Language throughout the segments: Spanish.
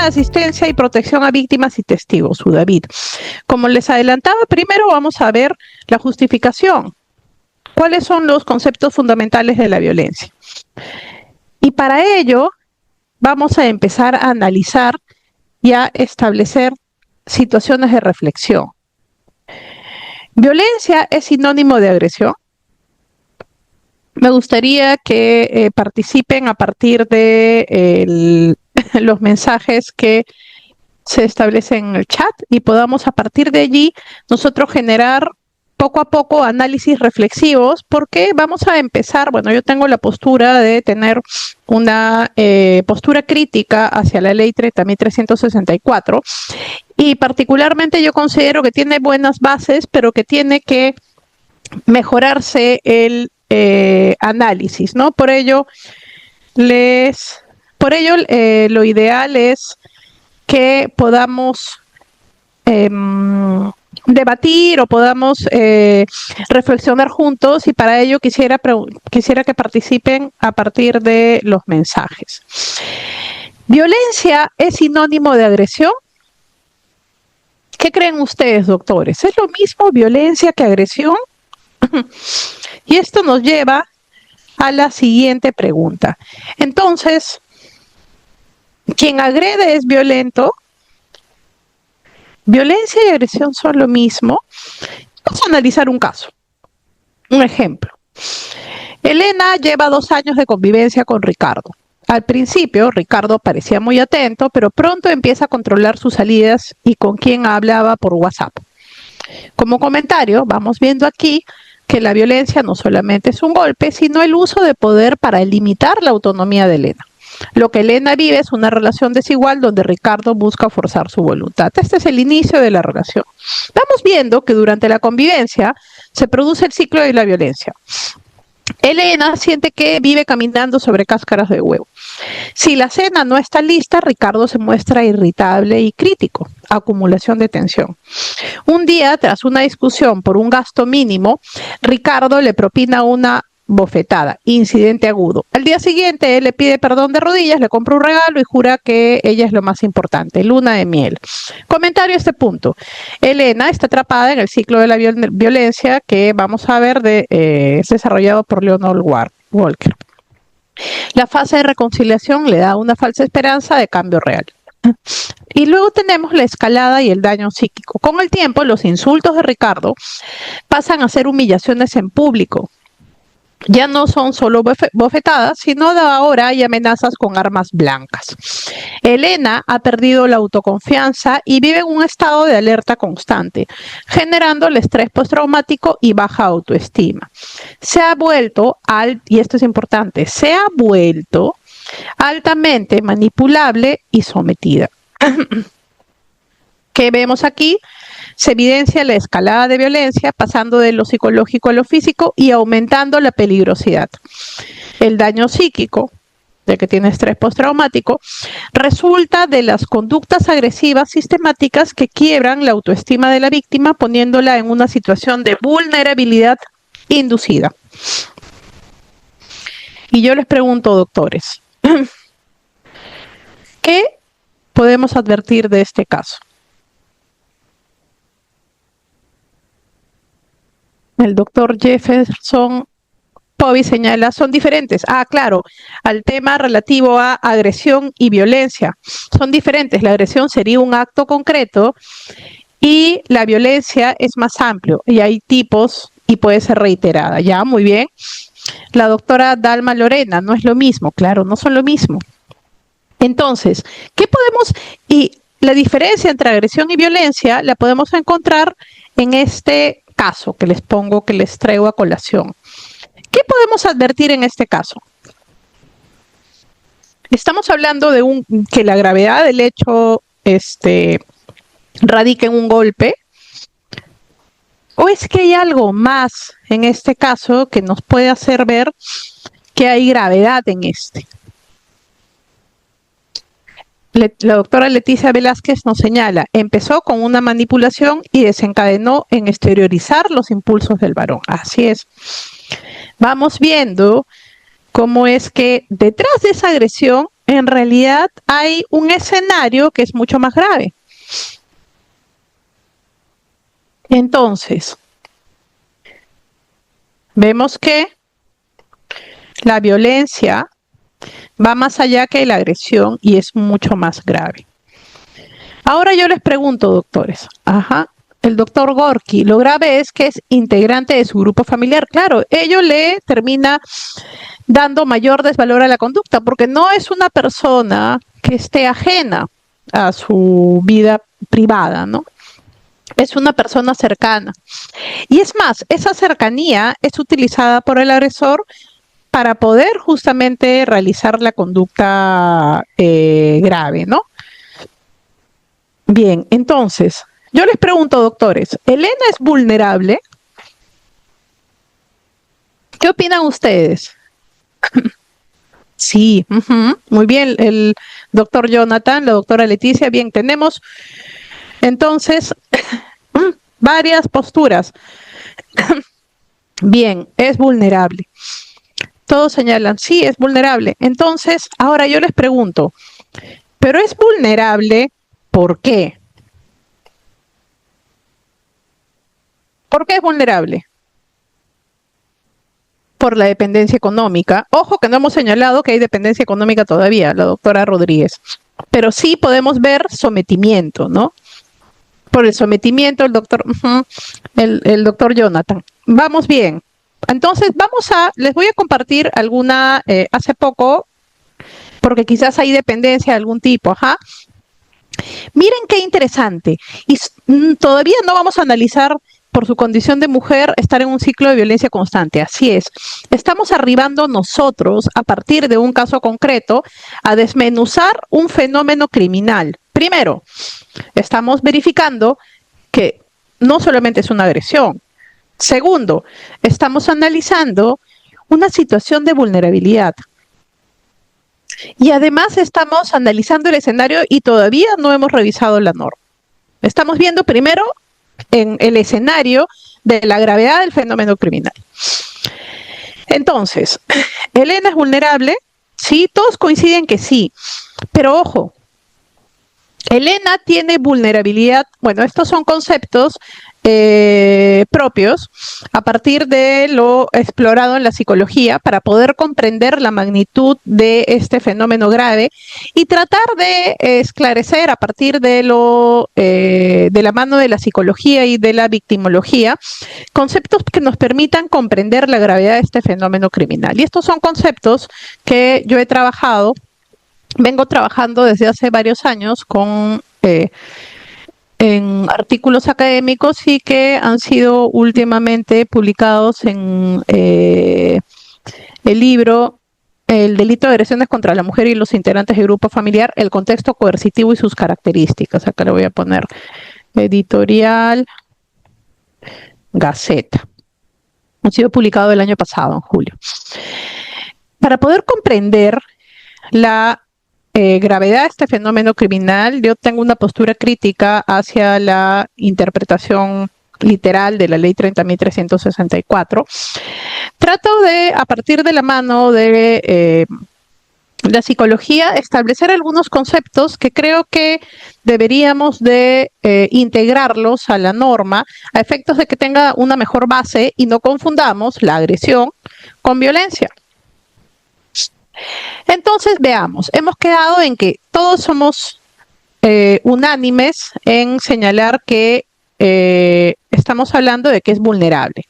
asistencia y protección a víctimas y testigos, UDAVIT. Como les adelantaba, primero vamos a ver la justificación. ¿Cuáles son los conceptos fundamentales de la violencia? Y para ello vamos a empezar a analizar y a establecer situaciones de reflexión. ¿Violencia es sinónimo de agresión? Me gustaría que participen a partir de los mensajes que se establecen en el chat y podamos a partir de allí nosotros generar poco a poco análisis reflexivos, porque vamos a empezar, bueno, yo tengo la postura de tener una postura crítica hacia la ley 30.364 y particularmente yo considero que tiene buenas bases, pero que tiene que mejorarse el análisis, ¿no? Por ello, lo ideal es que podamos debatir o podamos reflexionar juntos, y para ello quisiera que participen a partir de los mensajes. ¿Violencia es sinónimo de agresión? ¿Qué creen ustedes, doctores? ¿Es lo mismo violencia que agresión? Y esto nos lleva a la siguiente pregunta. Entonces, ¿quien agrede es violento? ¿Violencia y agresión son lo mismo? Vamos a analizar un caso. Un ejemplo. Elena lleva 2 años de convivencia con Ricardo. Al principio, Ricardo parecía muy atento, pero pronto empieza a controlar sus salidas y con quién hablaba por WhatsApp. Como comentario, vamos viendo aquí que la violencia no solamente es un golpe, sino el uso de poder para limitar la autonomía de Elena. Lo que Elena vive es una relación desigual donde Ricardo busca forzar su voluntad. Este es el inicio de la relación. Vamos viendo que durante la convivencia se produce el ciclo de la violencia. Elena siente que vive caminando sobre cáscaras de huevo. Si la cena no está lista, Ricardo se muestra irritable y crítico. Acumulación de tensión. Un día, tras una discusión por un gasto mínimo, Ricardo le propina una bofetada, incidente agudo. Al día siguiente, él le pide perdón de rodillas, le compra un regalo y jura que ella es lo más importante, luna de miel. Comentario a este punto. Elena está atrapada en el ciclo de la violencia que vamos a ver es desarrollado por Leonard Walker. La fase de reconciliación le da una falsa esperanza de cambio real. Y luego tenemos la escalada y el daño psíquico. Con el tiempo, los insultos de Ricardo pasan a ser humillaciones en público. Ya no son solo bofetadas, sino de ahora hay amenazas con armas blancas. Elena ha perdido la autoconfianza y vive en un estado de alerta constante, generando el estrés postraumático y baja autoestima. Se ha vuelto, y esto es importante, se ha vuelto altamente manipulable y sometida. ¿Qué vemos aquí? Se evidencia la escalada de violencia, pasando de lo psicológico a lo físico y aumentando la peligrosidad. El daño psíquico, de que tiene estrés postraumático, resulta de las conductas agresivas sistemáticas que quiebran la autoestima de la víctima, poniéndola en una situación de vulnerabilidad inducida. Y yo les pregunto, doctores, ¿qué podemos advertir de este caso? El doctor Jefferson Povey señala, son diferentes. Claro, al tema relativo a agresión y violencia. Son diferentes. La agresión sería un acto concreto y la violencia es más amplio y hay tipos y puede ser reiterada. Ya, muy bien. La doctora Dalma Lorena, no es lo mismo. Claro, no son lo mismo. Entonces, ¿qué podemos...? Y la diferencia entre agresión y violencia la podemos encontrar en este caso que les pongo, que les traigo a colación. ¿Qué podemos advertir en este caso? Estamos hablando de que la gravedad del hecho radica en un golpe, o es que hay algo más en este caso que nos puede hacer ver que hay gravedad en este. La doctora Leticia Velázquez nos señala, empezó con una manipulación y desencadenó en exteriorizar los impulsos del varón. Así es. Vamos viendo cómo es que detrás de esa agresión en realidad hay un escenario que es mucho más grave. Entonces, vemos que la violencia va más allá que la agresión y es mucho más grave. Ahora yo les pregunto, doctores, el doctor Gorky, lo grave es que es integrante de su grupo familiar. Claro, ello le termina dando mayor desvalor a la conducta, porque no es una persona que esté ajena a su vida privada, ¿no? Es una persona cercana. Y es más, esa cercanía es utilizada por el agresor para poder justamente realizar la conducta grave, ¿no? Bien, entonces, yo les pregunto, doctores, ¿Elena es vulnerable? ¿Qué opinan ustedes? Sí, muy bien, el doctor Jonathan, la doctora Leticia, bien, tenemos entonces varias posturas. Bien, es vulnerable. Todos señalan, sí, es vulnerable. Entonces, ahora yo les pregunto, ¿pero es vulnerable por qué? ¿Por qué es vulnerable? Por la dependencia económica. Ojo que no hemos señalado que hay dependencia económica todavía, la doctora Rodríguez. Pero sí podemos ver sometimiento, ¿no? Por el sometimiento, el doctor Jonathan. Vamos bien. Entonces, les voy a compartir alguna, hace poco, porque quizás hay dependencia de algún tipo, Miren qué interesante. Y todavía no vamos a analizar por su condición de mujer estar en un ciclo de violencia constante. Así es. Estamos arribando nosotros, a partir de un caso concreto, a desmenuzar un fenómeno criminal. Primero, estamos verificando que no solamente es una agresión. Segundo, estamos analizando una situación de vulnerabilidad. Y además estamos analizando el escenario y todavía no hemos revisado la norma. Estamos viendo primero en el escenario de la gravedad del fenómeno criminal. Entonces, ¿Elena es vulnerable? Sí, todos coinciden que sí. Pero ojo, Elena tiene vulnerabilidad, bueno, estos son conceptos propios a partir de lo explorado en la psicología para poder comprender la magnitud de este fenómeno grave y tratar de esclarecer a partir de de la mano de la psicología y de la victimología conceptos que nos permitan comprender la gravedad de este fenómeno criminal. Y estos son conceptos que yo vengo trabajando desde hace varios años en artículos académicos y que han sido últimamente publicados en el libro El delito de agresiones contra la mujer y los integrantes del grupo familiar, el contexto coercitivo y sus características. Acá le voy a poner editorial Gaceta. Ha sido publicado el año pasado, en julio. Para poder comprender la gravedad de este fenómeno criminal, yo tengo una postura crítica hacia la interpretación literal de la ley 30.364. Trato de, a partir de la mano de la psicología, establecer algunos conceptos que creo que deberíamos de integrarlos a la norma a efectos de que tenga una mejor base y no confundamos la agresión con violencia. Entonces, veamos, hemos quedado en que todos somos unánimes en señalar que estamos hablando de que es vulnerable.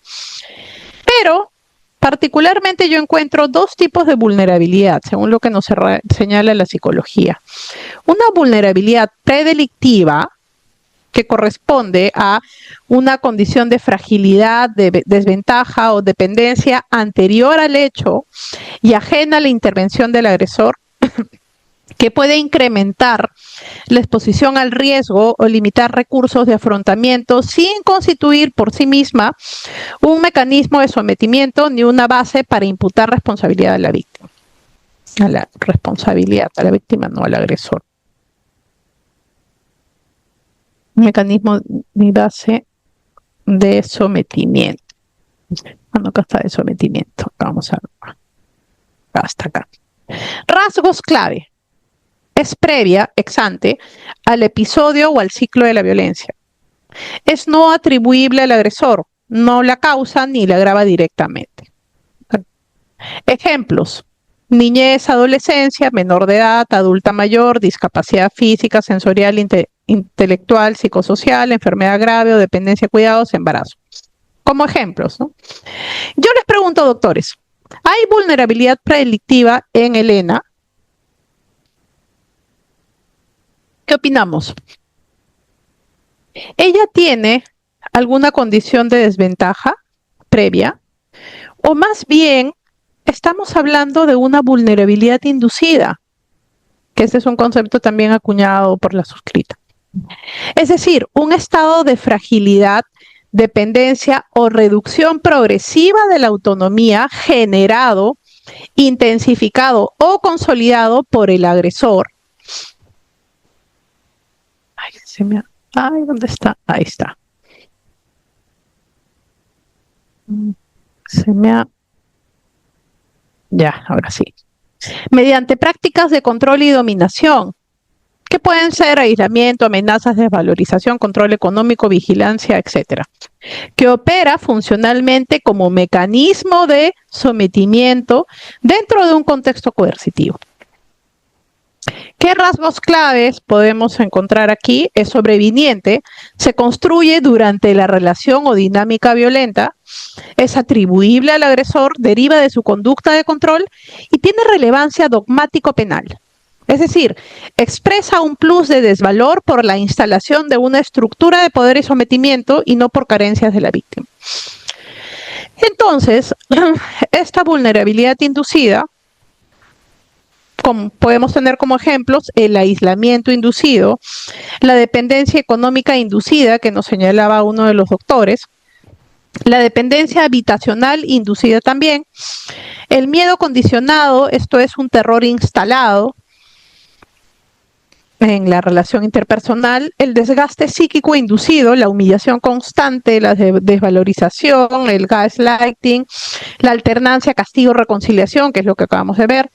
Pero, particularmente yo encuentro dos tipos de vulnerabilidad, según lo que nos señala la psicología. Una vulnerabilidad predelictiva, que corresponde a una condición de fragilidad, de desventaja o dependencia anterior al hecho y ajena a la intervención del agresor, que puede incrementar la exposición al riesgo o limitar recursos de afrontamiento sin constituir por sí misma un mecanismo de sometimiento ni una base para imputar responsabilidad a la víctima. A la responsabilidad, a la víctima, no al agresor. Un mecanismo ni base de sometimiento. Bueno, acá está de sometimiento. Vamos a ver. Hasta acá. Rasgos clave. es previa, ex ante, al episodio o al ciclo de la violencia. Es no atribuible al agresor, no la causa ni la agrava directamente. Ejemplos: niñez, adolescencia, menor de edad, adulta mayor, discapacidad física, sensorial, intelectual, psicosocial, enfermedad grave o dependencia de cuidados, embarazo. Como ejemplos, ¿no? Yo les pregunto, doctores, ¿hay vulnerabilidad predelictiva en Elena? ¿Qué opinamos? ¿Ella tiene alguna condición de desventaja previa? ¿O más bien estamos hablando de una vulnerabilidad inducida? Que este es un concepto también acuñado por la suscrita. Es decir, un estado de fragilidad, dependencia o reducción progresiva de la autonomía generado, intensificado o consolidado por el agresor. Ay, ¿dónde está? Ahí está. Ya, ahora sí. Mediante prácticas de control y dominación, que pueden ser aislamiento, amenazas, desvalorización, control económico, vigilancia, etcétera, que opera funcionalmente como mecanismo de sometimiento dentro de un contexto coercitivo. ¿Qué rasgos claves podemos encontrar aquí? Es sobreviniente, se construye durante la relación o dinámica violenta, es atribuible al agresor, deriva de su conducta de control y tiene relevancia dogmático-penal. Es decir, expresa un plus de desvalor por la instalación de una estructura de poder y sometimiento y no por carencias de la víctima. Entonces, esta vulnerabilidad inducida, podemos tener como ejemplos el aislamiento inducido, la dependencia económica inducida, que nos señalaba uno de los doctores, la dependencia habitacional inducida también, el miedo condicionado, esto es un terror instalado en la relación interpersonal, el desgaste psíquico inducido, la humillación constante, la desvalorización, el gaslighting, la alternancia castigo-reconciliación, que es lo que acabamos de ver,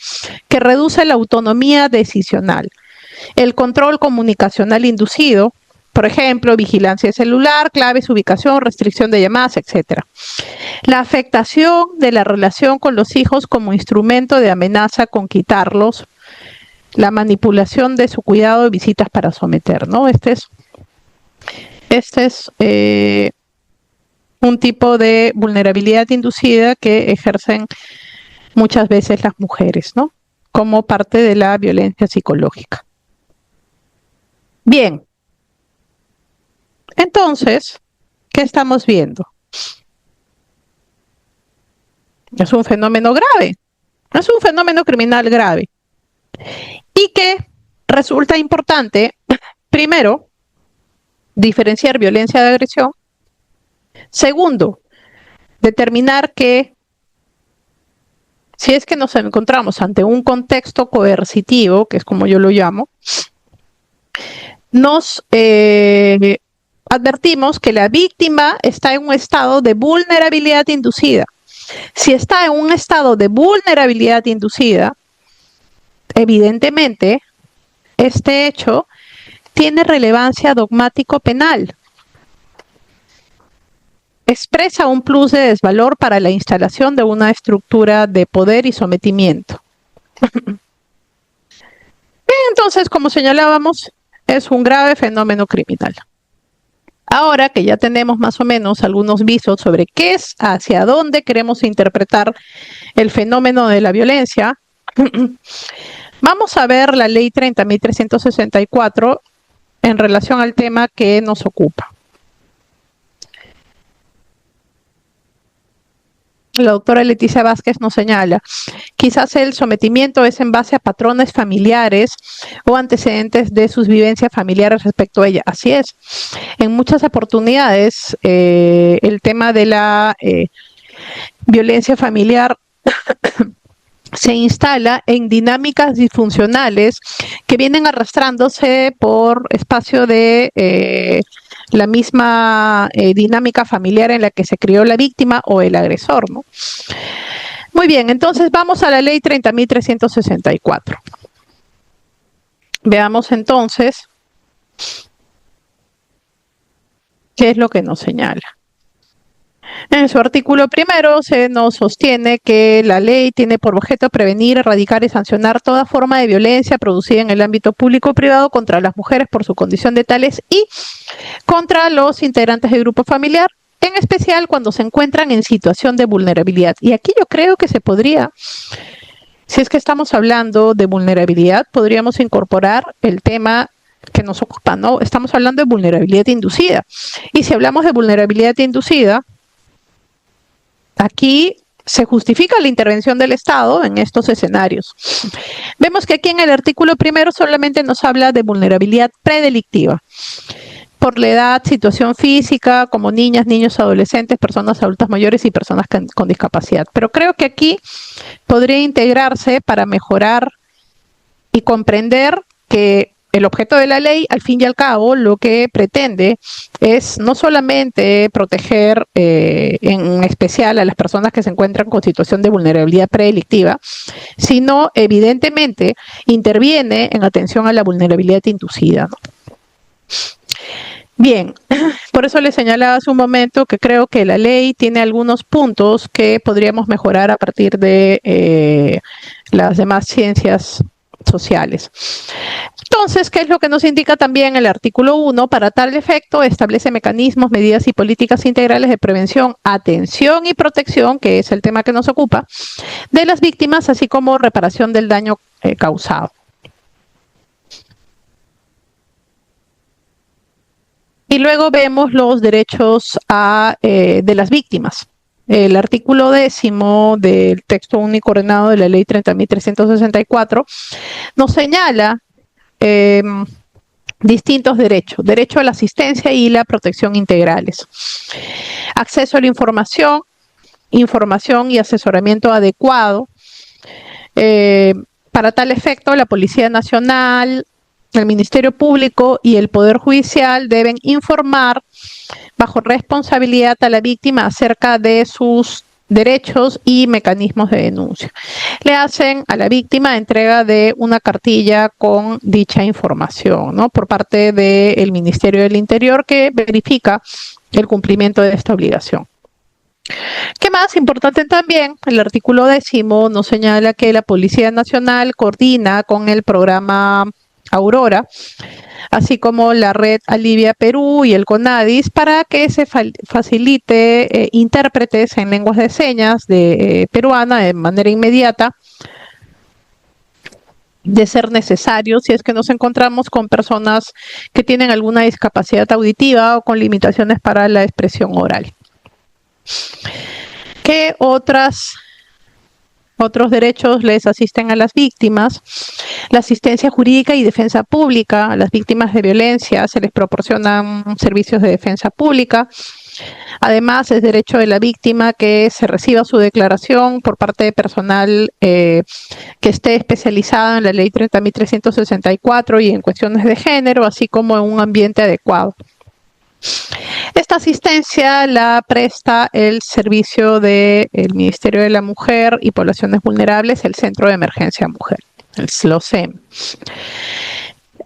que reduce la autonomía decisional, el control comunicacional inducido, por ejemplo, vigilancia celular, claves, ubicación, restricción de llamadas, etc. La afectación de la relación con los hijos como instrumento de amenaza con quitarlos, la manipulación de su cuidado y visitas para someter, ¿no? Este es un tipo de vulnerabilidad inducida que ejercen muchas veces las mujeres, ¿no? Como parte de la violencia psicológica. Bien. Entonces, ¿qué estamos viendo? Es un fenómeno grave, es un fenómeno criminal grave. Y que resulta importante, primero, diferenciar violencia de agresión. Segundo, determinar que si es que nos encontramos ante un contexto coercitivo, que es como yo lo llamo, nos advertimos que la víctima está en un estado de vulnerabilidad inducida. Si está en un estado de vulnerabilidad inducida, evidentemente, este hecho tiene relevancia dogmático-penal. Expresa un plus de desvalor para la instalación de una estructura de poder y sometimiento. Entonces, como señalábamos, es un grave fenómeno criminal. Ahora que ya tenemos más o menos algunos visos sobre qué es, hacia dónde queremos interpretar el fenómeno de la violencia, vamos a ver la ley 30.364 en relación al tema que nos ocupa. La doctora Leticia Vázquez nos señala, quizás el sometimiento es en base a patrones familiares o antecedentes de sus vivencias familiares respecto a ella. Así es. En muchas oportunidades, el tema de la violencia familiar se instala en dinámicas disfuncionales que vienen arrastrándose por espacio de la misma dinámica familiar en la que se crió la víctima o el agresor, ¿no? Muy bien, entonces vamos a la ley 30.364. Veamos entonces qué es lo que nos señala. En su artículo primero se nos sostiene que la ley tiene por objeto prevenir, erradicar y sancionar toda forma de violencia producida en el ámbito público o privado contra las mujeres por su condición de tales y contra los integrantes del grupo familiar, en especial cuando se encuentran en situación de vulnerabilidad. Y aquí yo creo que se podría, si es que estamos hablando de vulnerabilidad, podríamos incorporar el tema que nos ocupa, ¿no? Estamos hablando de vulnerabilidad inducida. Y si hablamos de vulnerabilidad inducida, aquí se justifica la intervención del Estado en estos escenarios. Vemos que aquí en el artículo primero solamente nos habla de vulnerabilidad predelictiva por la edad, situación física, como niñas, niños, adolescentes, personas adultas mayores y personas con discapacidad. Pero creo que aquí podría integrarse para mejorar y comprender que el objeto de la ley, al fin y al cabo, lo que pretende es no solamente proteger en especial a las personas que se encuentran con situación de vulnerabilidad predelictiva, sino evidentemente interviene en atención a la vulnerabilidad inducida, ¿no? Bien, por eso les señalaba hace un momento que creo que la ley tiene algunos puntos que podríamos mejorar a partir de las demás ciencias sociales. Entonces, ¿qué es lo que nos indica también el artículo 1? Para tal efecto, establece mecanismos, medidas y políticas integrales de prevención, atención y protección, que es el tema que nos ocupa, de las víctimas, así como reparación del daño causado. Y luego vemos los derechos de las víctimas. El artículo 10 del texto único ordenado de la ley 30.364 nos señala distintos derechos. Derecho a la asistencia y la protección integrales. Acceso a la información y asesoramiento adecuado. Para tal efecto, la Policía Nacional, el Ministerio Público y el Poder Judicial deben informar bajo responsabilidad a la víctima acerca de sus derechos y mecanismos de denuncia. Le hacen a la víctima entrega de una cartilla con dicha información, ¿no? Por parte del Ministerio del Interior, que verifica el cumplimiento de esta obligación. ¿Qué más? Importante también, el artículo 10 nos señala que la Policía Nacional coordina con el programa Aurora, así como la red Alivia Perú y el CONADIS, para que se facilite intérpretes en lenguas de señas peruana de manera inmediata, de ser necesario, si es que nos encontramos con personas que tienen alguna discapacidad auditiva o con limitaciones para la expresión oral. ¿Qué otros derechos les asisten a las víctimas? La asistencia jurídica y defensa pública. A las víctimas de violencia se les proporcionan servicios de defensa pública. Además, es derecho de la víctima que se reciba su declaración por parte de personal que esté especializado en la ley 30.364 y en cuestiones de género, así como en un ambiente adecuado. Esta asistencia la presta el servicio del Ministerio de la Mujer y Poblaciones Vulnerables, el Centro de Emergencia Mujer, el SLOCEM.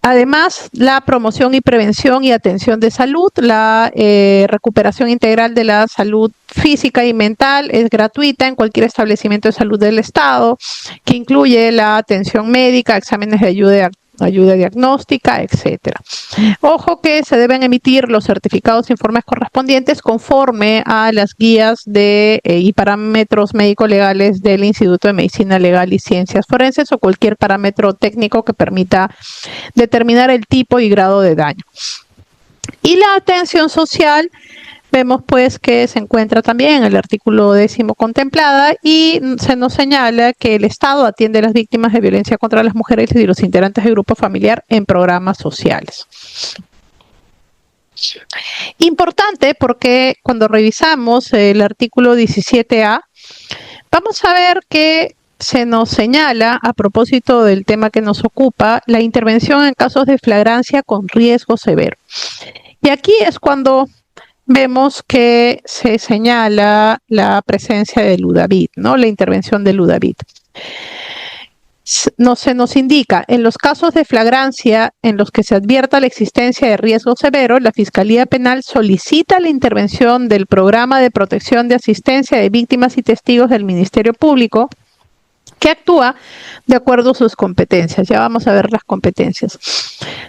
Además, la promoción y prevención y atención de salud, la recuperación integral de la salud física y mental es gratuita en cualquier establecimiento de salud del Estado, que incluye la atención médica, exámenes de ayuda diagnóstica, etcétera. Ojo que se deben emitir los certificados e informes correspondientes conforme a las guías y parámetros médico-legales del Instituto de Medicina Legal y Ciencias Forenses o cualquier parámetro técnico que permita determinar el tipo y grado de daño. Y la atención social, vemos pues que se encuentra también en el artículo 10 contemplada y se nos señala que el Estado atiende a las víctimas de violencia contra las mujeres y los integrantes del grupo familiar en programas sociales. Importante porque cuando revisamos el artículo 17A, vamos a ver que se nos señala, a propósito del tema que nos ocupa, la intervención en casos de flagrancia con riesgo severo. Y aquí es cuando vemos que se señala la presencia del UDAVIT, ¿no? La intervención del UDAVIT. se nos indica, en los casos de flagrancia en los que se advierta la existencia de riesgo severo, la Fiscalía Penal solicita la intervención del Programa de Protección de Asistencia de Víctimas y Testigos del Ministerio Público, que actúa de acuerdo a sus competencias. Ya vamos a ver las competencias.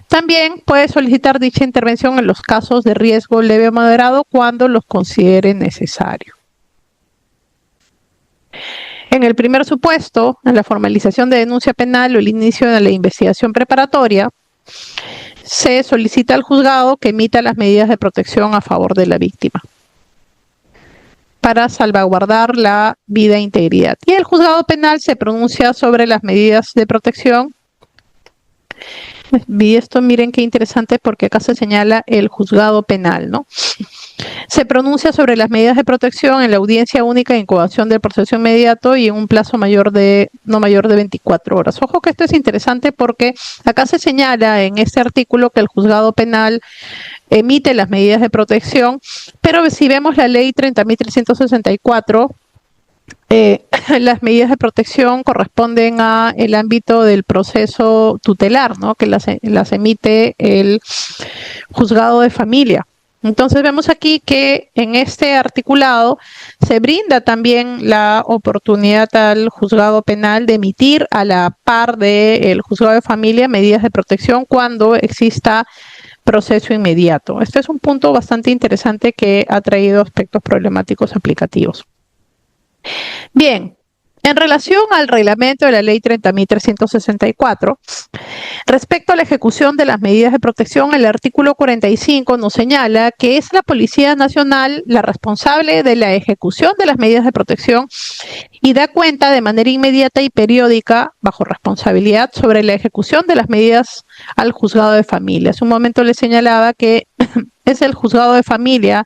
También puede solicitar dicha intervención en los casos de riesgo leve o moderado cuando los considere necesario. En el primer supuesto, en la formalización de denuncia penal o el inicio de la investigación preparatoria, se solicita al juzgado que emita las medidas de protección a favor de la víctima para salvaguardar la vida e integridad. Y el juzgado penal se pronuncia sobre las medidas de protección. Vi esto, miren qué interesante, porque acá se señala el juzgado penal, ¿no? Se pronuncia sobre las medidas de protección en la audiencia única de incoación del proceso inmediato y en un plazo no mayor de 24 horas. Ojo que esto es interesante porque acá se señala en este artículo que el juzgado penal emite las medidas de protección, pero si vemos la ley 30.364, las medidas de protección corresponden a el ámbito del proceso tutelar, ¿no? Que las emite el juzgado de familia. Entonces vemos aquí que en este articulado se brinda también la oportunidad al juzgado penal de emitir a la par del juzgado de familia medidas de protección cuando exista proceso inmediato. Este es un punto bastante interesante que ha traído aspectos problemáticos aplicativos. Bien, en relación al reglamento de la ley 30.364, respecto a la ejecución de las medidas de protección, el artículo 45 nos señala que es la Policía Nacional la responsable de la ejecución de las medidas de protección y da cuenta de manera inmediata y periódica, bajo responsabilidad, sobre la ejecución de las medidas al juzgado de familia. Hace un momento le señalaba que es el juzgado de familia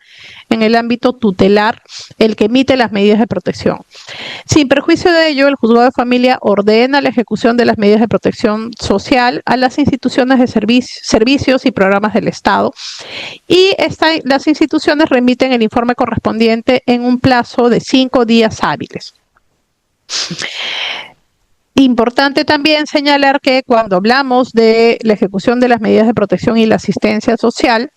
en el ámbito tutelar el que emite las medidas de protección. Sin perjuicio de ello, el juzgado de familia ordena la ejecución de las medidas de protección social a las instituciones de servicios y programas del Estado y las instituciones remiten el informe correspondiente en un plazo de 5 días hábiles. Importante también señalar que cuando hablamos de la ejecución de las medidas de protección y la asistencia social,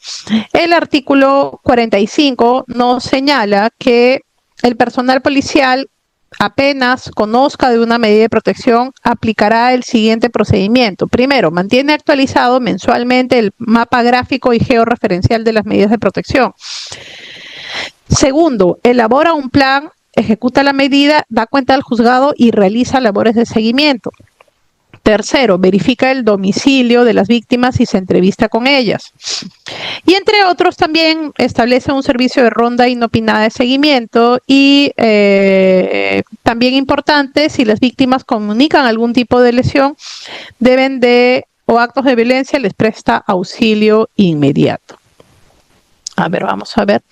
el artículo 45 nos señala que el personal policial apenas conozca de una medida de protección, aplicará el siguiente procedimiento. Primero, mantiene actualizado mensualmente el mapa gráfico y georreferencial de las medidas de protección. Segundo, elabora un plan, ejecuta la medida, da cuenta al juzgado y realiza labores de seguimiento. Tercero, verifica el domicilio de las víctimas y se entrevista con ellas. Y entre otros también establece un servicio de ronda inopinada de seguimiento y también importante, si las víctimas comunican algún tipo de lesión, o actos de violencia, les presta auxilio inmediato. A ver, vamos a ver.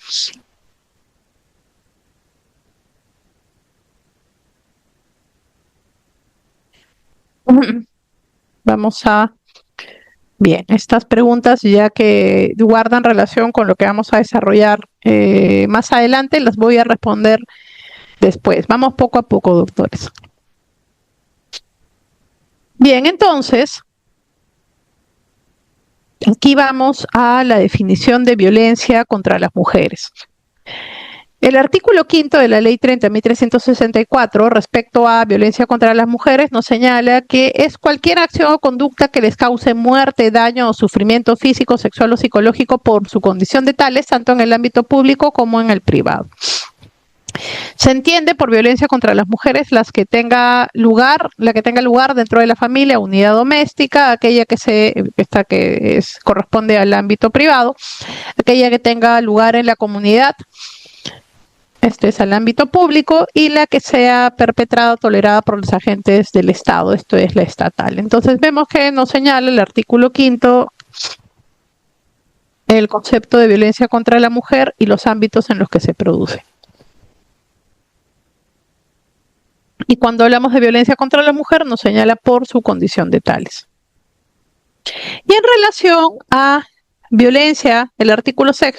Vamos a... Bien, estas preguntas ya que guardan relación con lo que vamos a desarrollar más adelante, las voy a responder después. Vamos poco a poco, doctores. Bien, entonces, aquí vamos a la definición de violencia contra las mujeres. El artículo 5 de la ley 30.364 respecto a violencia contra las mujeres nos señala que es cualquier acción o conducta que les cause muerte, daño o sufrimiento físico, sexual o psicológico por su condición de tales, tanto en el ámbito público como en el privado. Se entiende por violencia contra las mujeres la que tenga lugar dentro de la familia, unidad doméstica, aquella que corresponde al ámbito privado, aquella que tenga lugar en la comunidad, este es al ámbito público, y la que sea perpetrada o tolerada por los agentes del Estado, esto es la estatal. Entonces vemos que nos señala el artículo 5 el concepto de violencia contra la mujer y los ámbitos en los que se produce. Y cuando hablamos de violencia contra la mujer nos señala por su condición de tales. Y en relación a violencia, el artículo 6,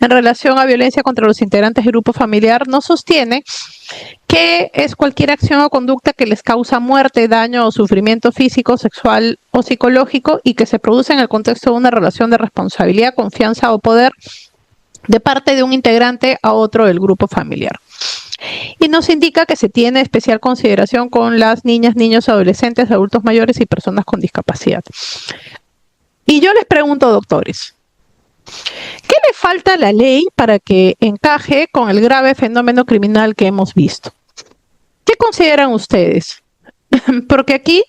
en relación a violencia contra los integrantes del grupo familiar, nos sostiene que es cualquier acción o conducta que les causa muerte, daño o sufrimiento físico, sexual o psicológico y que se produce en el contexto de una relación de responsabilidad, confianza o poder de parte de un integrante a otro del grupo familiar. Y nos indica que se tiene especial consideración con las niñas, niños, adolescentes, adultos mayores y personas con discapacidad. Y yo les pregunto, doctores, ¿qué le falta a la ley para que encaje con el grave fenómeno criminal que hemos visto? ¿Qué consideran ustedes? Porque aquí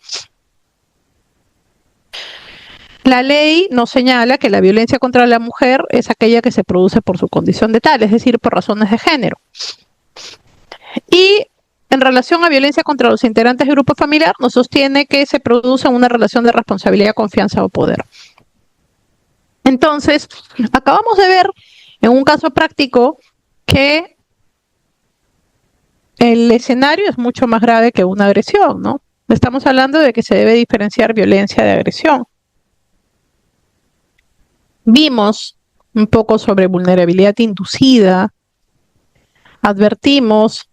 la ley nos señala que la violencia contra la mujer es aquella que se produce por su condición de tal, es decir, por razones de género. Y en relación a violencia contra los integrantes del grupo familiar, nos sostiene que se produce una relación de responsabilidad, confianza o poder. Entonces, acabamos de ver en un caso práctico que el escenario es mucho más grave que una agresión, ¿no? Estamos hablando de que se debe diferenciar violencia de agresión. Vimos un poco sobre vulnerabilidad inducida, advertimos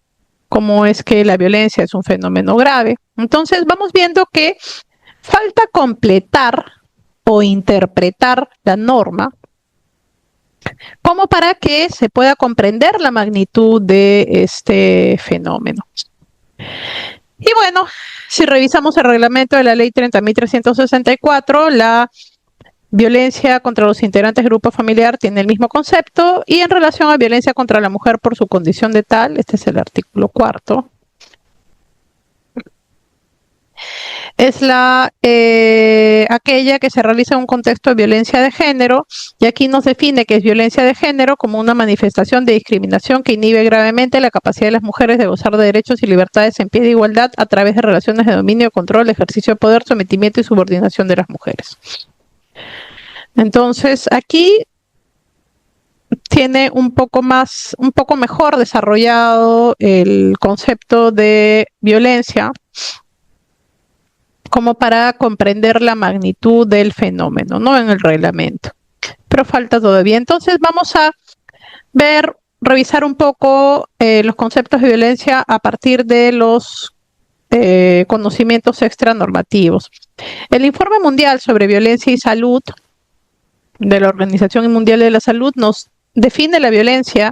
cómo es que la violencia es un fenómeno grave. Entonces vamos viendo que falta completar o interpretar la norma como para que se pueda comprender la magnitud de este fenómeno. Y bueno, si revisamos el reglamento de la ley 30.364, la violencia contra los integrantes del grupo familiar tiene el mismo concepto y en relación a violencia contra la mujer por su condición de tal, este es el artículo 4, es aquella que se realiza en un contexto de violencia de género y aquí nos define que es violencia de género como una manifestación de discriminación que inhibe gravemente la capacidad de las mujeres de gozar de derechos y libertades en pie de igualdad a través de relaciones de dominio, control, ejercicio de poder, sometimiento y subordinación de las mujeres. Entonces, aquí tiene un poco mejor desarrollado el concepto de violencia como para comprender la magnitud del fenómeno, ¿no? En el reglamento. Pero falta todavía. Entonces, vamos a revisar un poco los conceptos de violencia a partir de los conocimientos extranormativos. El Informe Mundial sobre Violencia y Salud de la Organización Mundial de la Salud nos define la violencia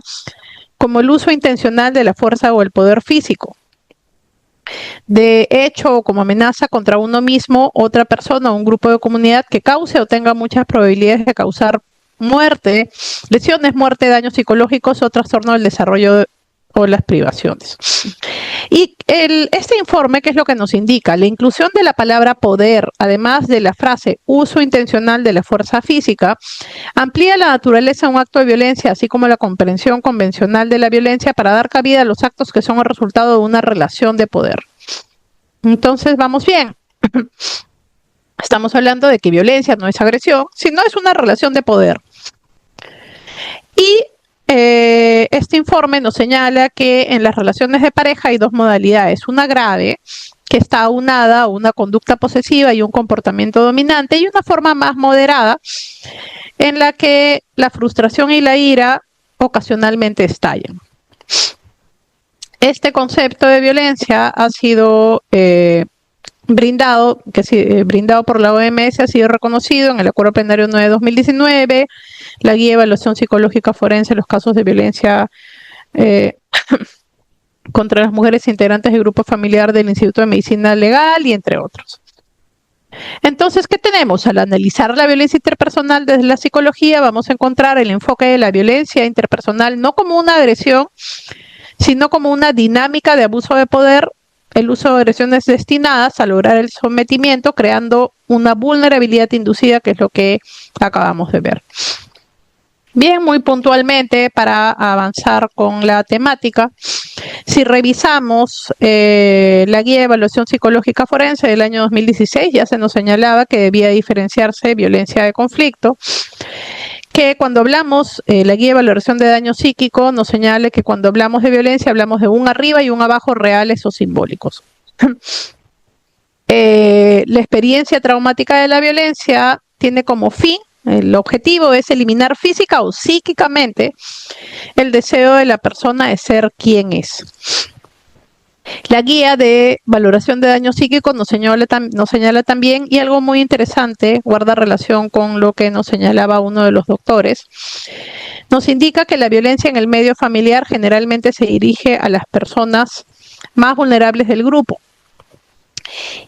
como el uso intencional de la fuerza o el poder físico, de hecho o como amenaza contra uno mismo, otra persona o un grupo de comunidad que cause o tenga muchas probabilidades de causar muerte, lesiones, muerte, daños psicológicos o trastorno del desarrollo o las privaciones. Y este informe, ¿qué es lo que nos indica? La inclusión de la palabra poder, además de la frase uso intencional de la fuerza física, amplía la naturaleza de un acto de violencia, así como la comprensión convencional de la violencia para dar cabida a los actos que son el resultado de una relación de poder. Entonces, vamos bien. Estamos hablando de que violencia no es agresión, sino es una relación de poder. Y este informe nos señala que en las relaciones de pareja hay dos modalidades. Una grave, que está aunada a una conducta posesiva y un comportamiento dominante, y una forma más moderada, en la que la frustración y la ira ocasionalmente estallan. Este concepto de violencia ha sido brindado por la OMS, ha sido reconocido en el Acuerdo Plenario 9 de 2019, la Guía de Evaluación Psicológica Forense en los casos de violencia contra las mujeres integrantes del grupo familiar del Instituto de Medicina Legal y entre otros. Entonces, ¿qué tenemos? Al analizar la violencia interpersonal desde la psicología, vamos a encontrar el enfoque de la violencia interpersonal no como una agresión, sino como una dinámica de abuso de poder, el uso de agresiones destinadas a lograr el sometimiento, creando una vulnerabilidad inducida, que es lo que acabamos de ver. Bien, muy puntualmente, para avanzar con la temática, si revisamos la Guía de Evaluación Psicológica Forense del año 2016, ya se nos señalaba que debía diferenciarse violencia de conflicto, que cuando hablamos, la Guía de Valoración de Daño Psíquico nos señala que cuando hablamos de violencia hablamos de un arriba y un abajo reales o simbólicos. La experiencia traumática de la violencia tiene como fin, El objetivo es eliminar física o psíquicamente el deseo de la persona de ser quien es. La guía de valoración de daño psíquico nos señala también, y algo muy interesante, guarda relación con lo que nos señalaba uno de los doctores, nos indica que la violencia en el medio familiar generalmente se dirige a las personas más vulnerables del grupo.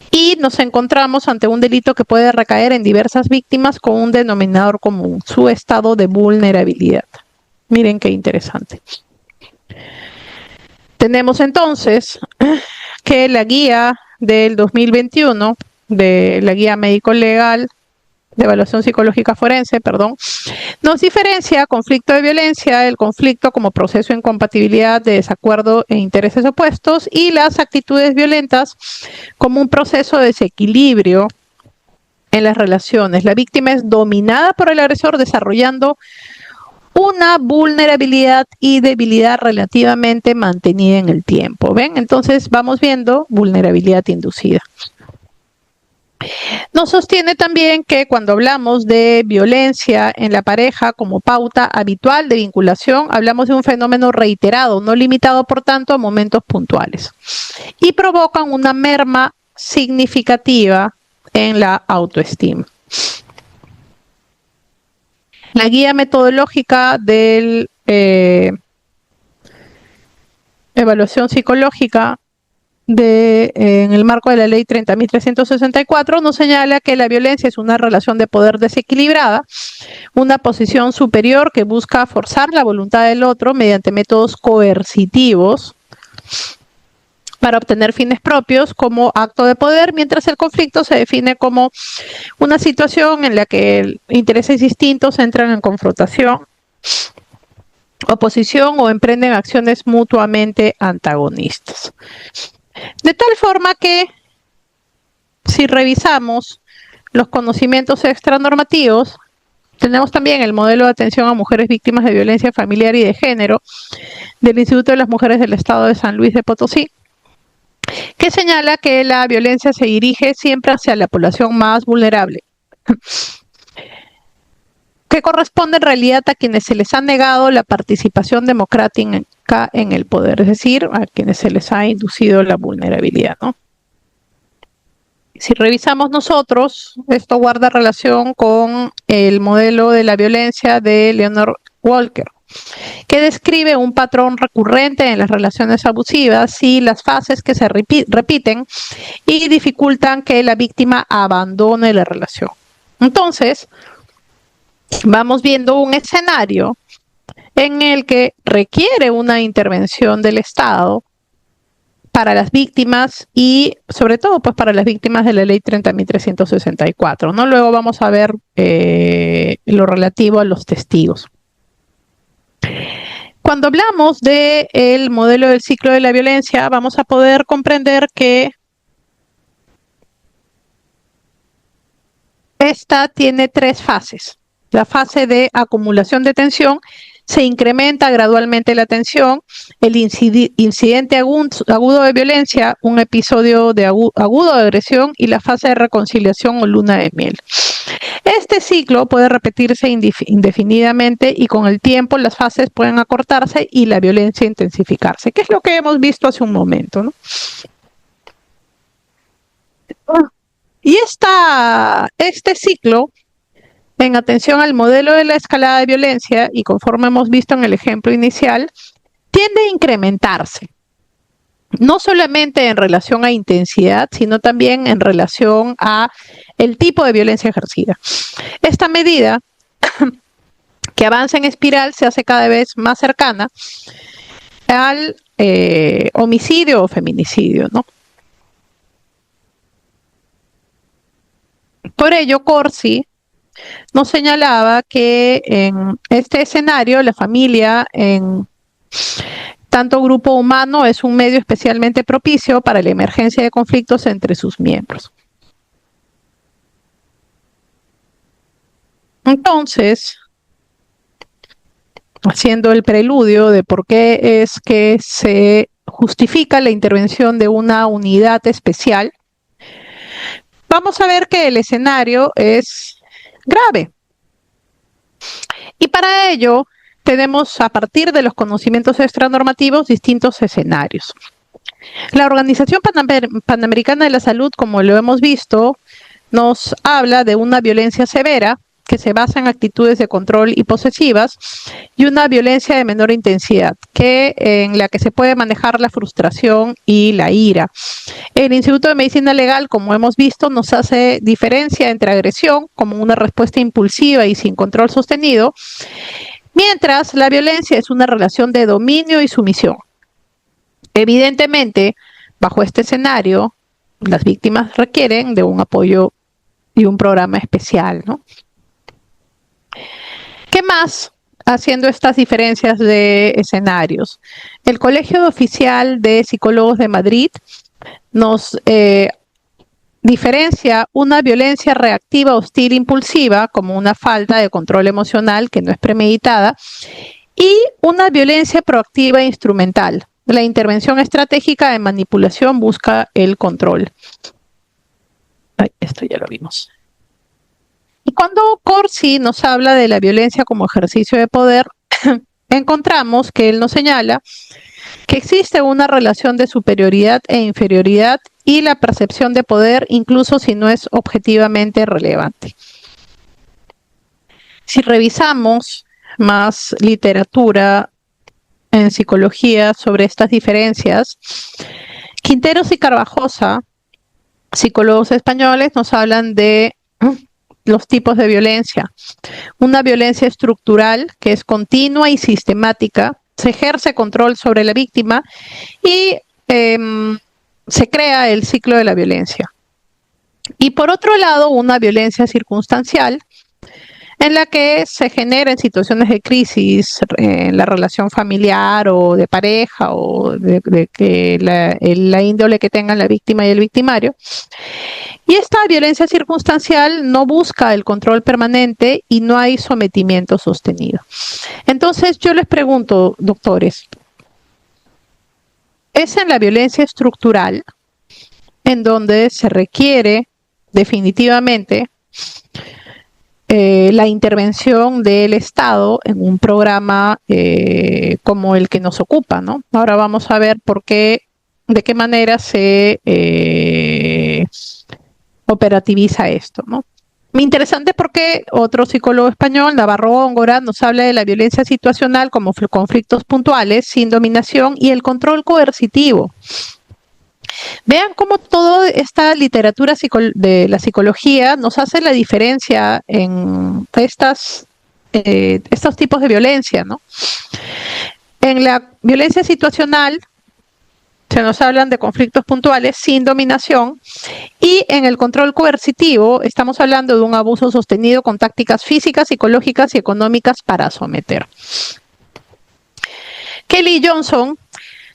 Y nos encontramos ante un delito que puede recaer en diversas víctimas con un denominador común, su estado de vulnerabilidad. Miren qué interesante. Tenemos entonces que la guía del 2021, de la guía médico-legal de evaluación psicológica forense, nos diferencia conflicto de violencia, el conflicto como proceso de incompatibilidad de desacuerdo e intereses opuestos, y las actitudes violentas como un proceso de desequilibrio en las relaciones. La víctima es dominada por el agresor desarrollando una vulnerabilidad y debilidad relativamente mantenida en el tiempo. ¿Ven? Entonces vamos viendo vulnerabilidad inducida. Nos sostiene también que cuando hablamos de violencia en la pareja como pauta habitual de vinculación, hablamos de un fenómeno reiterado, no limitado por tanto a momentos puntuales, y provocan una merma significativa en la autoestima. La guía metodológica de evaluación psicológica en el marco de la ley 30.364 nos señala que la violencia es una relación de poder desequilibrada, una posición superior que busca forzar la voluntad del otro mediante métodos coercitivos para obtener fines propios como acto de poder, mientras el conflicto se define como una situación en la que intereses distintos entran en confrontación, oposición o emprenden acciones mutuamente antagonistas. De tal forma que, si revisamos los conocimientos extranormativos, tenemos también el modelo de atención a mujeres víctimas de violencia familiar y de género del Instituto de las Mujeres del Estado de San Luis de Potosí, que señala que la violencia se dirige siempre hacia la población más vulnerable, que corresponde en realidad a quienes se les ha negado la participación democrática en el poder, es decir, a quienes se les ha inducido la vulnerabilidad, ¿no? Si revisamos nosotros, esto guarda relación con el modelo de la violencia de Leonard Walker, que describe un patrón recurrente en las relaciones abusivas y las fases que se repiten y dificultan que la víctima abandone la relación. Entonces, vamos viendo un escenario en el que requiere una intervención del Estado para las víctimas y sobre todo pues para las víctimas de la ley 30.364, ¿no? Luego vamos a ver lo relativo a los testigos. Cuando hablamos del modelo del ciclo de la violencia, vamos a poder comprender que esta tiene tres fases. La fase de acumulación de tensión, se incrementa gradualmente la tensión, el incidente agudo de violencia, un episodio de agudo de agresión y la fase de reconciliación o luna de miel. Este ciclo puede repetirse indefinidamente y con el tiempo las fases pueden acortarse y la violencia intensificarse, que es lo que hemos visto hace un momento, ¿no? Y este ciclo, en atención al modelo de la escalada de violencia y conforme hemos visto en el ejemplo inicial, tiende a incrementarse, no solamente en relación a intensidad, sino también en relación a el tipo de violencia ejercida. Esta medida, que avanza en espiral, se hace cada vez más cercana al homicidio o feminicidio, ¿no? Por ello, Corsi nos señalaba que en este escenario la familia en tanto grupo humano es un medio especialmente propicio para la emergencia de conflictos entre sus miembros. Entonces, haciendo el preludio de por qué es que se justifica la intervención de una unidad especial, vamos a ver que el escenario es grave. Y para ello tenemos, a partir de los conocimientos extranormativos, distintos escenarios. La Organización Panamericana de la Salud, como lo hemos visto, nos habla de una violencia severa que se basa en actitudes de control y posesivas, y una violencia de menor intensidad, en la que se puede manejar la frustración y la ira. El Instituto de Medicina Legal, como hemos visto, nos hace diferencia entre agresión como una respuesta impulsiva y sin control sostenido, mientras la violencia es una relación de dominio y sumisión. Evidentemente, bajo este escenario, las víctimas requieren de un apoyo y un programa especial, ¿no? ¿Qué más? Haciendo estas diferencias de escenarios. El Colegio Oficial de Psicólogos de Madrid nos diferencia una violencia reactiva, hostil, impulsiva, como una falta de control emocional que no es premeditada, y una violencia proactiva e instrumental. La intervención estratégica de manipulación busca el control. Ay, esto ya lo vimos. Y cuando Corsi nos habla de la violencia como ejercicio de poder, encontramos que él nos señala que existe una relación de superioridad e inferioridad y la percepción de poder, incluso si no es objetivamente relevante. Si revisamos más literatura en psicología sobre estas diferencias, Quinteros y Carvajosa, psicólogos españoles, nos hablan de los tipos de violencia. Una violencia estructural, que es continua y sistemática, se ejerce control sobre la víctima y se crea el ciclo de la violencia. Y por otro lado, una violencia circunstancial, en la que se genera en situaciones de crisis en la relación familiar o de pareja o de que la índole que tengan la víctima y el victimario. Y esta violencia circunstancial no busca el control permanente y no hay sometimiento sostenido. Entonces yo les pregunto, doctores, ¿es en la violencia estructural en donde se requiere definitivamente la intervención del Estado en un programa como el que nos ocupa, ¿no? Ahora vamos a ver de qué manera se operativiza esto, ¿no? Interesante porque otro psicólogo español, Navarro Góngora, nos habla de la violencia situacional como conflictos puntuales, sin dominación, y el control coercitivo. Vean cómo toda esta literatura de la psicología nos hace la diferencia en estos tipos de violencia, ¿no? En la violencia situacional se nos hablan de conflictos puntuales sin dominación, y en el control coercitivo estamos hablando de un abuso sostenido con tácticas físicas, psicológicas y económicas para someter. Kelly y Johnson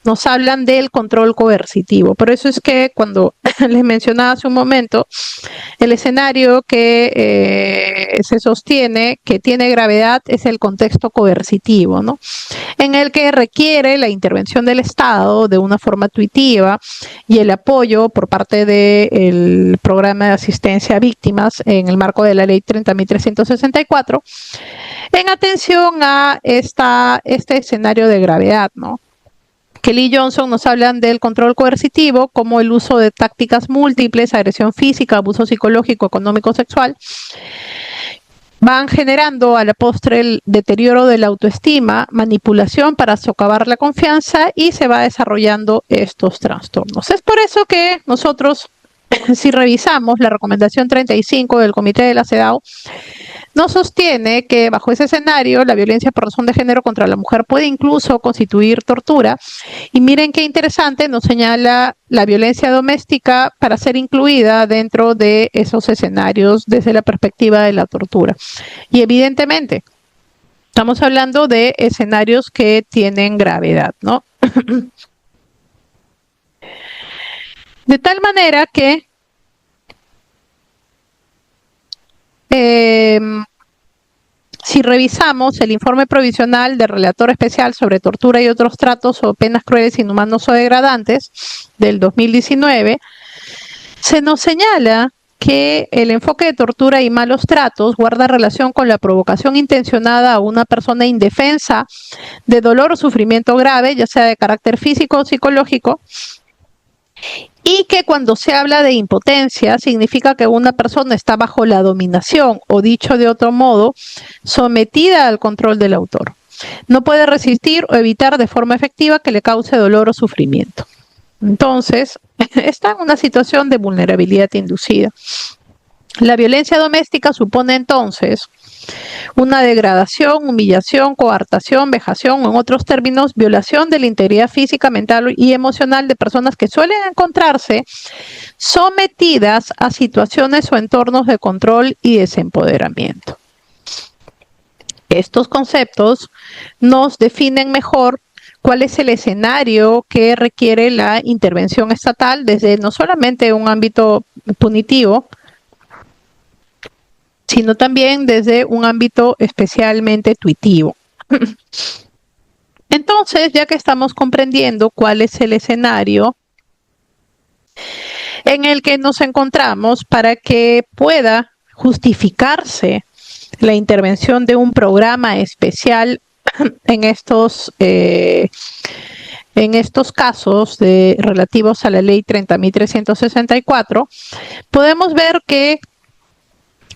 nos hablan del control coercitivo. Por eso es que cuando les mencionaba hace un momento, el escenario que se sostiene, que tiene gravedad, es el contexto coercitivo, ¿no? En el que requiere la intervención del Estado de una forma intuitiva y el apoyo por parte del programa de asistencia a víctimas en el marco de la ley 30.364, en atención a este escenario de gravedad, ¿no? Kelly y Johnson nos hablan del control coercitivo como el uso de tácticas múltiples, agresión física, abuso psicológico, económico, sexual. Van generando a la postre el deterioro de la autoestima, manipulación para socavar la confianza, y se va desarrollando estos trastornos. Es por eso que nosotros, si revisamos la recomendación 35 del Comité de la CEDAW, nos sostiene que bajo ese escenario la violencia por razón de género contra la mujer puede incluso constituir tortura. Y miren qué interesante, nos señala la violencia doméstica para ser incluida dentro de esos escenarios desde la perspectiva de la tortura. Y evidentemente estamos hablando de escenarios que tienen gravedad, ¿no? De tal manera que si revisamos el informe provisional del relator especial sobre tortura y otros tratos o penas crueles, inhumanos o degradantes del 2019, se nos señala que el enfoque de tortura y malos tratos guarda relación con la provocación intencionada a una persona indefensa de dolor o sufrimiento grave, ya sea de carácter físico o psicológico, y que cuando se habla de impotencia significa que una persona está bajo la dominación o, dicho de otro modo, sometida al control del autor. No puede resistir o evitar de forma efectiva que le cause dolor o sufrimiento. Entonces, está en una situación de vulnerabilidad inducida. La violencia doméstica supone entonces una degradación, humillación, coartación, vejación o, en otros términos, violación de la integridad física, mental y emocional de personas que suelen encontrarse sometidas a situaciones o entornos de control y desempoderamiento. Estos conceptos nos definen mejor cuál es el escenario que requiere la intervención estatal desde no solamente un ámbito punitivo, sino también desde un ámbito especialmente tuitivo. Entonces, ya que estamos comprendiendo cuál es el escenario en el que nos encontramos para que pueda justificarse la intervención de un programa especial en estos casos relativos a la ley 30.364, podemos ver que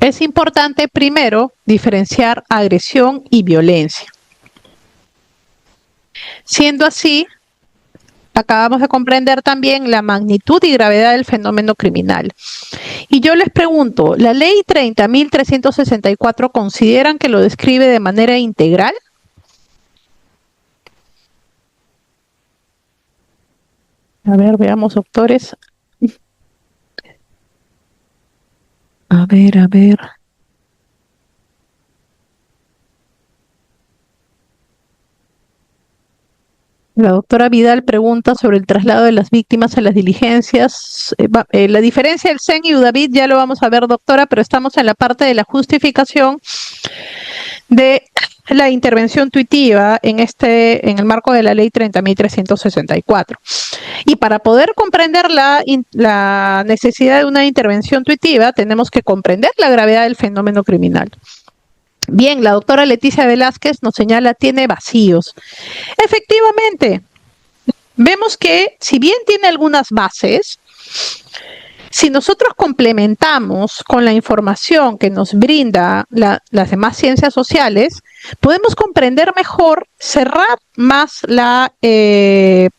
es importante primero diferenciar agresión y violencia. Siendo así, acabamos de comprender también la magnitud y gravedad del fenómeno criminal. Y yo les pregunto, ¿la ley 30.364 consideran que lo describe de manera integral? A ver, veamos, doctores. A ver. La doctora Vidal pregunta sobre el traslado de las víctimas a las diligencias. La diferencia del CEN y UDAVID ya lo vamos a ver, doctora, pero estamos en la parte de la justificación de la intervención tuitiva en el marco de la ley 30.364. Y para poder comprender la necesidad de una intervención tuitiva, tenemos que comprender la gravedad del fenómeno criminal. Bien, la doctora Leticia Velázquez nos señala, tiene vacíos. Efectivamente, vemos que si bien tiene algunas bases, si nosotros complementamos con la información que nos brinda las demás ciencias sociales, podemos comprender mejor, cerrar más en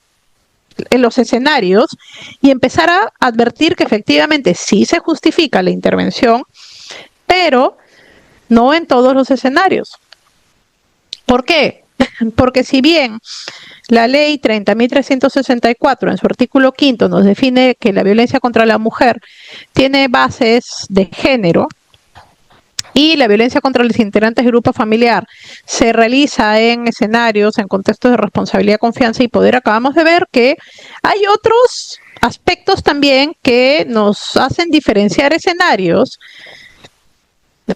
los escenarios y empezar a advertir que efectivamente sí se justifica la intervención, pero no en todos los escenarios. ¿Por qué? Porque si bien la ley 30.364 en su artículo 5 nos define que la violencia contra la mujer tiene bases de género y la violencia contra los integrantes del grupo familiar se realiza en escenarios, en contextos de responsabilidad, confianza y poder, acabamos de ver que hay otros aspectos también que nos hacen diferenciar escenarios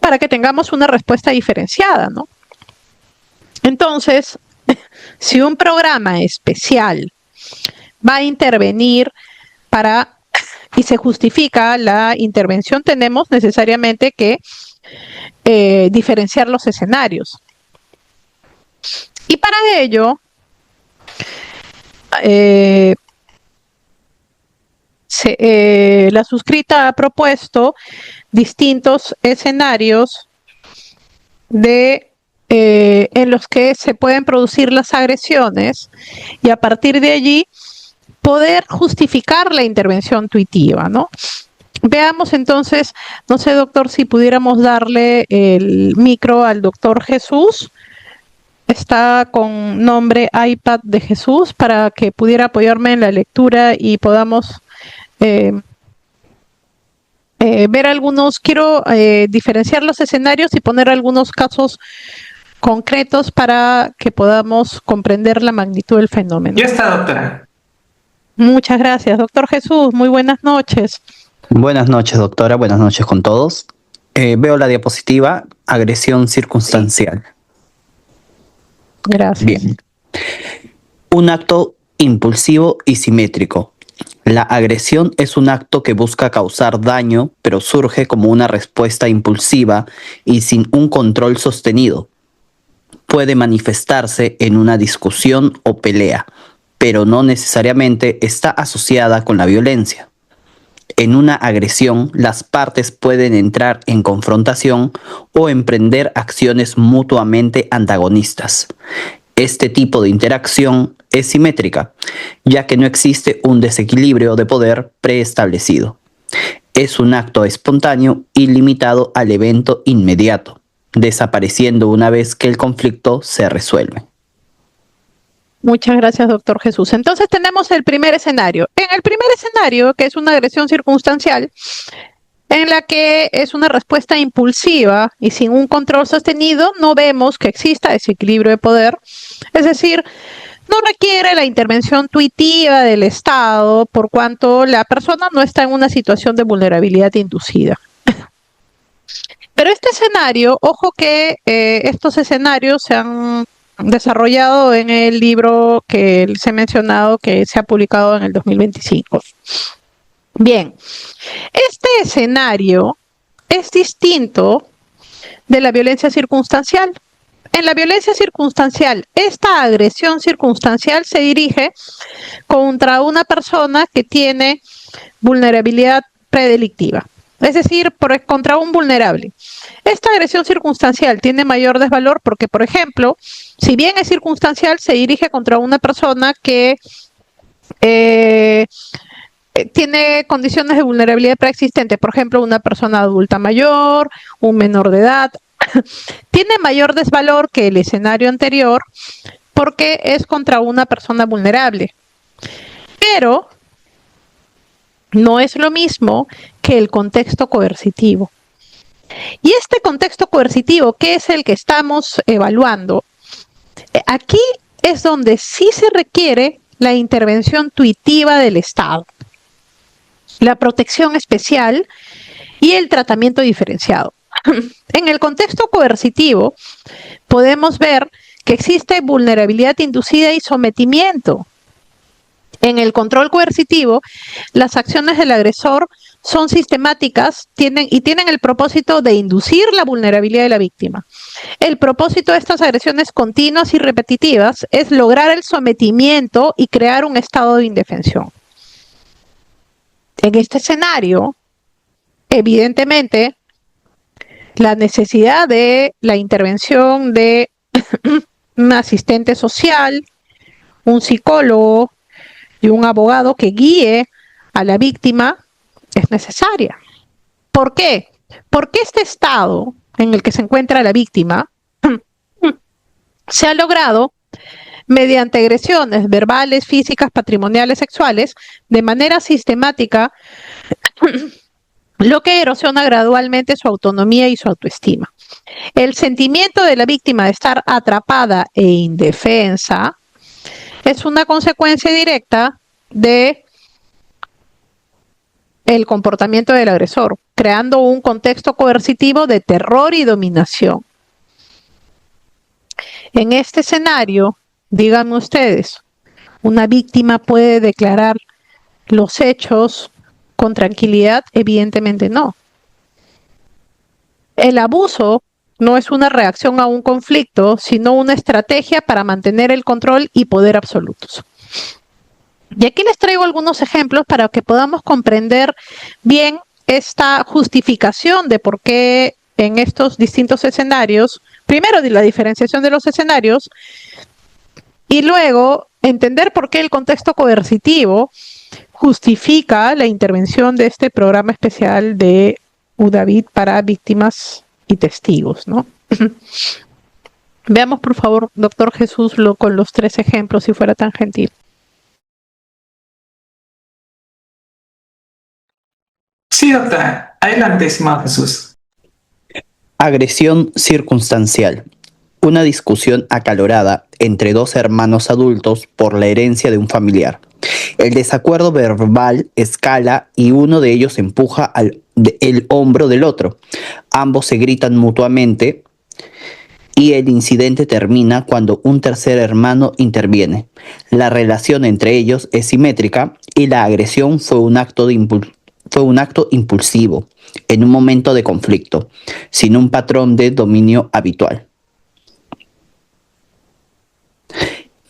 para que tengamos una respuesta diferenciada, ¿no? Entonces, si un programa especial va a intervenir y se justifica la intervención, tenemos necesariamente que diferenciar los escenarios. Y para ello, la suscrita ha propuesto distintos escenarios en los que se pueden producir las agresiones y a partir de allí poder justificar la intervención tuitiva, ¿no? Veamos entonces, no sé, doctor, si pudiéramos darle el micro al doctor Jesús. Está con nombre iPad de Jesús para que pudiera apoyarme en la lectura y podamos ver algunos, quiero diferenciar los escenarios y poner algunos casos concretos para que podamos comprender la magnitud del fenómeno. Ya está, doctora. Muchas gracias, doctor Jesús. Muy buenas noches. Buenas noches, doctora. Buenas noches con todos. Veo la diapositiva, agresión circunstancial. Gracias. Bien. Un acto impulsivo y simétrico, La agresión es un acto que busca causar daño, pero surge como una respuesta impulsiva y sin un control sostenido. Puede manifestarse en una discusión o pelea, pero no necesariamente está asociada con la violencia. En una agresión, las partes pueden entrar en confrontación o emprender acciones mutuamente antagonistas. Este tipo de interacción es simétrica, ya que no existe un desequilibrio de poder preestablecido. Es un acto espontáneo y limitado al evento inmediato, desapareciendo una vez que el conflicto se resuelve. Muchas gracias, doctor Jesús. Entonces tenemos el primer escenario. En el primer escenario, que es una agresión circunstancial, en la que es una respuesta impulsiva y sin un control sostenido, no vemos que exista desequilibrio de poder. Es decir, no requiere la intervención tuitiva del Estado por cuanto la persona no está en una situación de vulnerabilidad inducida. Pero este escenario, ojo que estos escenarios se han desarrollado en el libro que les he mencionado que se ha publicado en el 2025. Bien, este escenario es distinto de la violencia circunstancial. En la violencia circunstancial, esta agresión circunstancial se dirige contra una persona que tiene vulnerabilidad predelictiva, es decir, contra un vulnerable. Esta agresión circunstancial tiene mayor desvalor porque, por ejemplo, si bien es circunstancial, se dirige contra una persona que tiene condiciones de vulnerabilidad preexistente, por ejemplo, una persona adulta mayor, un menor de edad, tiene mayor desvalor que el escenario anterior porque es contra una persona vulnerable. Pero no es lo mismo que el contexto coercitivo. Y este contexto coercitivo, que es el que estamos evaluando, aquí es donde sí se requiere la intervención tuitiva del Estado, la protección especial y el tratamiento diferenciado. En el contexto coercitivo podemos ver que existe vulnerabilidad inducida y sometimiento. En el control coercitivo, las acciones del agresor son sistemáticas tienen el propósito de inducir la vulnerabilidad de la víctima. El propósito de estas agresiones continuas y repetitivas es lograr el sometimiento y crear un estado de indefensión. En este escenario, evidentemente, la necesidad de la intervención de un asistente social, un psicólogo y un abogado que guíe a la víctima es necesaria. ¿Por qué? Porque este estado en el que se encuentra la víctima se ha logrado mediante agresiones verbales, físicas, patrimoniales, sexuales, de manera sistemática, lo que erosiona gradualmente su autonomía y su autoestima. El sentimiento de la víctima de estar atrapada e indefensa es una consecuencia directa de el comportamiento del agresor, creando un contexto coercitivo de terror y dominación. En este escenario, díganme ustedes, ¿una víctima puede declarar los hechos con tranquilidad? Evidentemente no. El abuso no es una reacción a un conflicto, sino una estrategia para mantener el control y poder absolutos. Y aquí les traigo algunos ejemplos para que podamos comprender bien esta justificación de por qué en estos distintos escenarios, primero de la diferenciación de los escenarios, y luego entender por qué el contexto coercitivo justifica la intervención de este programa especial de UDAVID para víctimas y testigos, ¿no? Veamos, por favor, doctor Jesús, con los 3 ejemplos, si fuera tan gentil. Sí, doctora. Adelante, estimado Jesús. Agresión circunstancial. Una discusión acalorada entre 2 hermanos adultos por la herencia de un familiar. El desacuerdo verbal escala y uno de ellos empuja el hombro del otro. Ambos se gritan mutuamente y el incidente termina cuando un tercer hermano interviene. La relación entre ellos es simétrica y la agresión fue un acto impulsivo, en un momento de conflicto, sin un patrón de dominio habitual.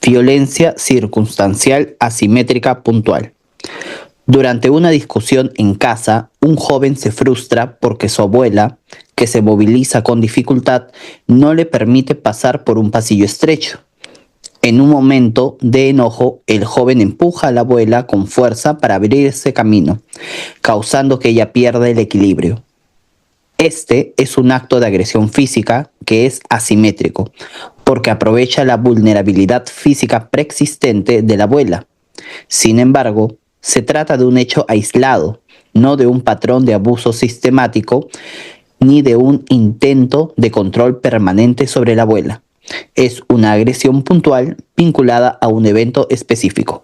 Violencia circunstancial asimétrica puntual. Durante una discusión en casa, un joven se frustra porque su abuela, que se moviliza con dificultad, no le permite pasar por un pasillo estrecho. En un momento de enojo, el joven empuja a la abuela con fuerza para abrir ese camino, causando que ella pierda el equilibrio. Este es un acto de agresión física que es asimétrico, porque aprovecha la vulnerabilidad física preexistente de la abuela. Sin embargo, se trata de un hecho aislado, no de un patrón de abuso sistemático ni de un intento de control permanente sobre la abuela. Es una agresión puntual vinculada a un evento específico.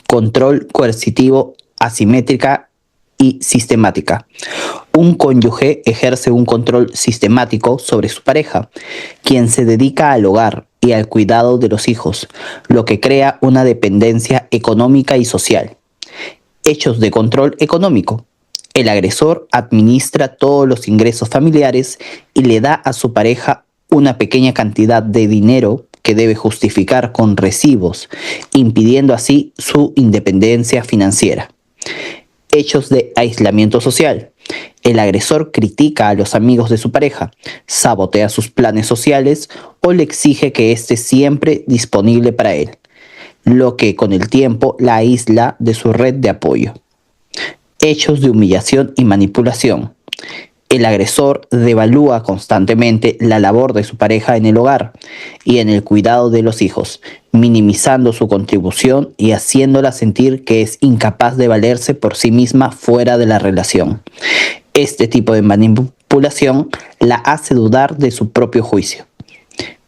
Control coercitivo asimétrica y sistemática. Un cónyuge ejerce un control sistemático sobre su pareja, quien se dedica al hogar y al cuidado de los hijos, lo que crea una dependencia económica y social. Hechos de control económico. El agresor administra todos los ingresos familiares y le da a su pareja una pequeña cantidad de dinero que debe justificar con recibos, impidiendo así su independencia financiera. Hechos de aislamiento social. El agresor critica a los amigos de su pareja, sabotea sus planes sociales o le exige que esté siempre disponible para él, lo que con el tiempo la aísla de su red de apoyo. Hechos de humillación y manipulación. El agresor devalúa constantemente la labor de su pareja en el hogar y en el cuidado de los hijos, minimizando su contribución y haciéndola sentir que es incapaz de valerse por sí misma fuera de la relación. Este tipo de manipulación la hace dudar de su propio juicio.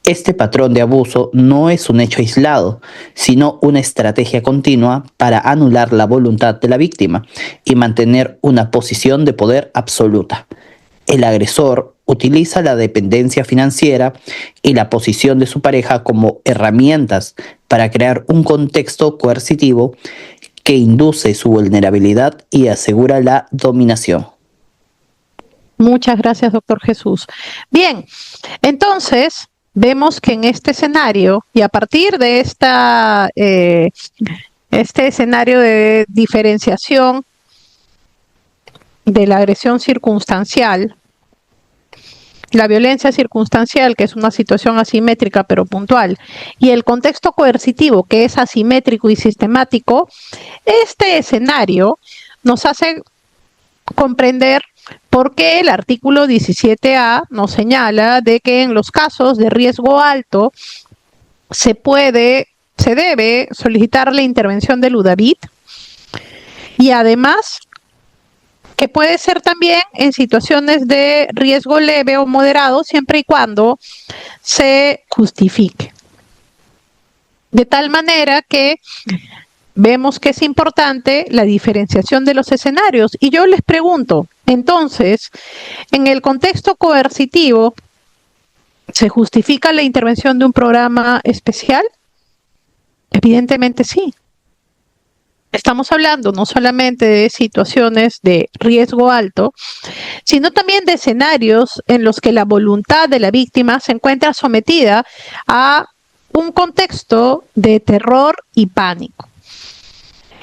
Este patrón de abuso no es un hecho aislado, sino una estrategia continua para anular la voluntad de la víctima y mantener una posición de poder absoluta. El agresor utiliza la dependencia financiera y la posición de su pareja como herramientas para crear un contexto coercitivo que induce su vulnerabilidad y asegura la dominación. Muchas gracias, doctor Jesús. Bien, entonces vemos que en este escenario, y a partir de este escenario de diferenciación de la agresión circunstancial, la violencia circunstancial, que es una situación asimétrica pero puntual, y el contexto coercitivo, que es asimétrico y sistemático, este escenario nos hace comprender por qué el artículo 17A nos señala de que en los casos de riesgo alto se debe solicitar la intervención del UDAVIT, y además que puede ser también en situaciones de riesgo leve o moderado, siempre y cuando se justifique. De tal manera que vemos que es importante la diferenciación de los escenarios. Y yo les pregunto, entonces, en el contexto coercitivo, ¿se justifica la intervención de un programa especial? Evidentemente sí. Estamos hablando no solamente de situaciones de riesgo alto, sino también de escenarios en los que la voluntad de la víctima se encuentra sometida a un contexto de terror y pánico,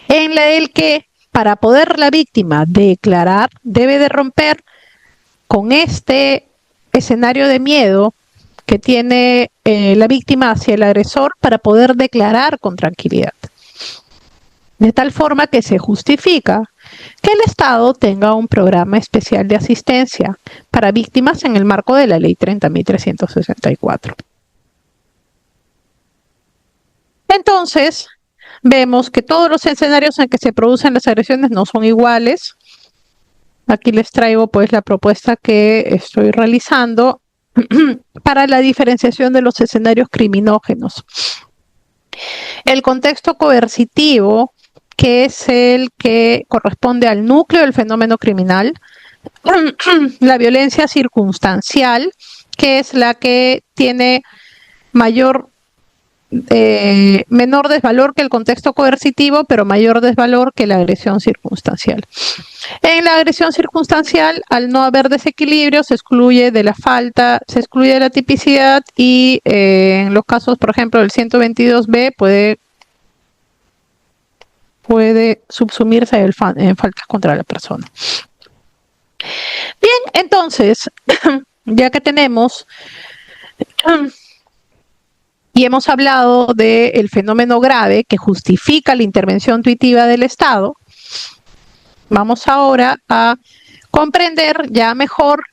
en el que para poder la víctima declarar debe de romper con este escenario de miedo que tiene la víctima hacia el agresor para poder declarar con tranquilidad. De tal forma que se justifica que el Estado tenga un programa especial de asistencia para víctimas en el marco de la Ley 30.364. Entonces, vemos que todos los escenarios en que se producen las agresiones no son iguales. Aquí les traigo pues la propuesta que estoy realizando para la diferenciación de los escenarios criminógenos. El contexto coercitivo, que es el que corresponde al núcleo del fenómeno criminal, la violencia circunstancial, que es la que tiene menor desvalor que el contexto coercitivo, pero mayor desvalor que la agresión circunstancial. En la agresión circunstancial, al no haber desequilibrio, se excluye de la tipicidad y en los casos, por ejemplo, del 122B puede subsumirse en faltas contra la persona. Bien, entonces, ya que tenemos y hemos hablado del fenómeno grave que justifica la intervención tuitiva del Estado, vamos ahora a comprender ya mejor,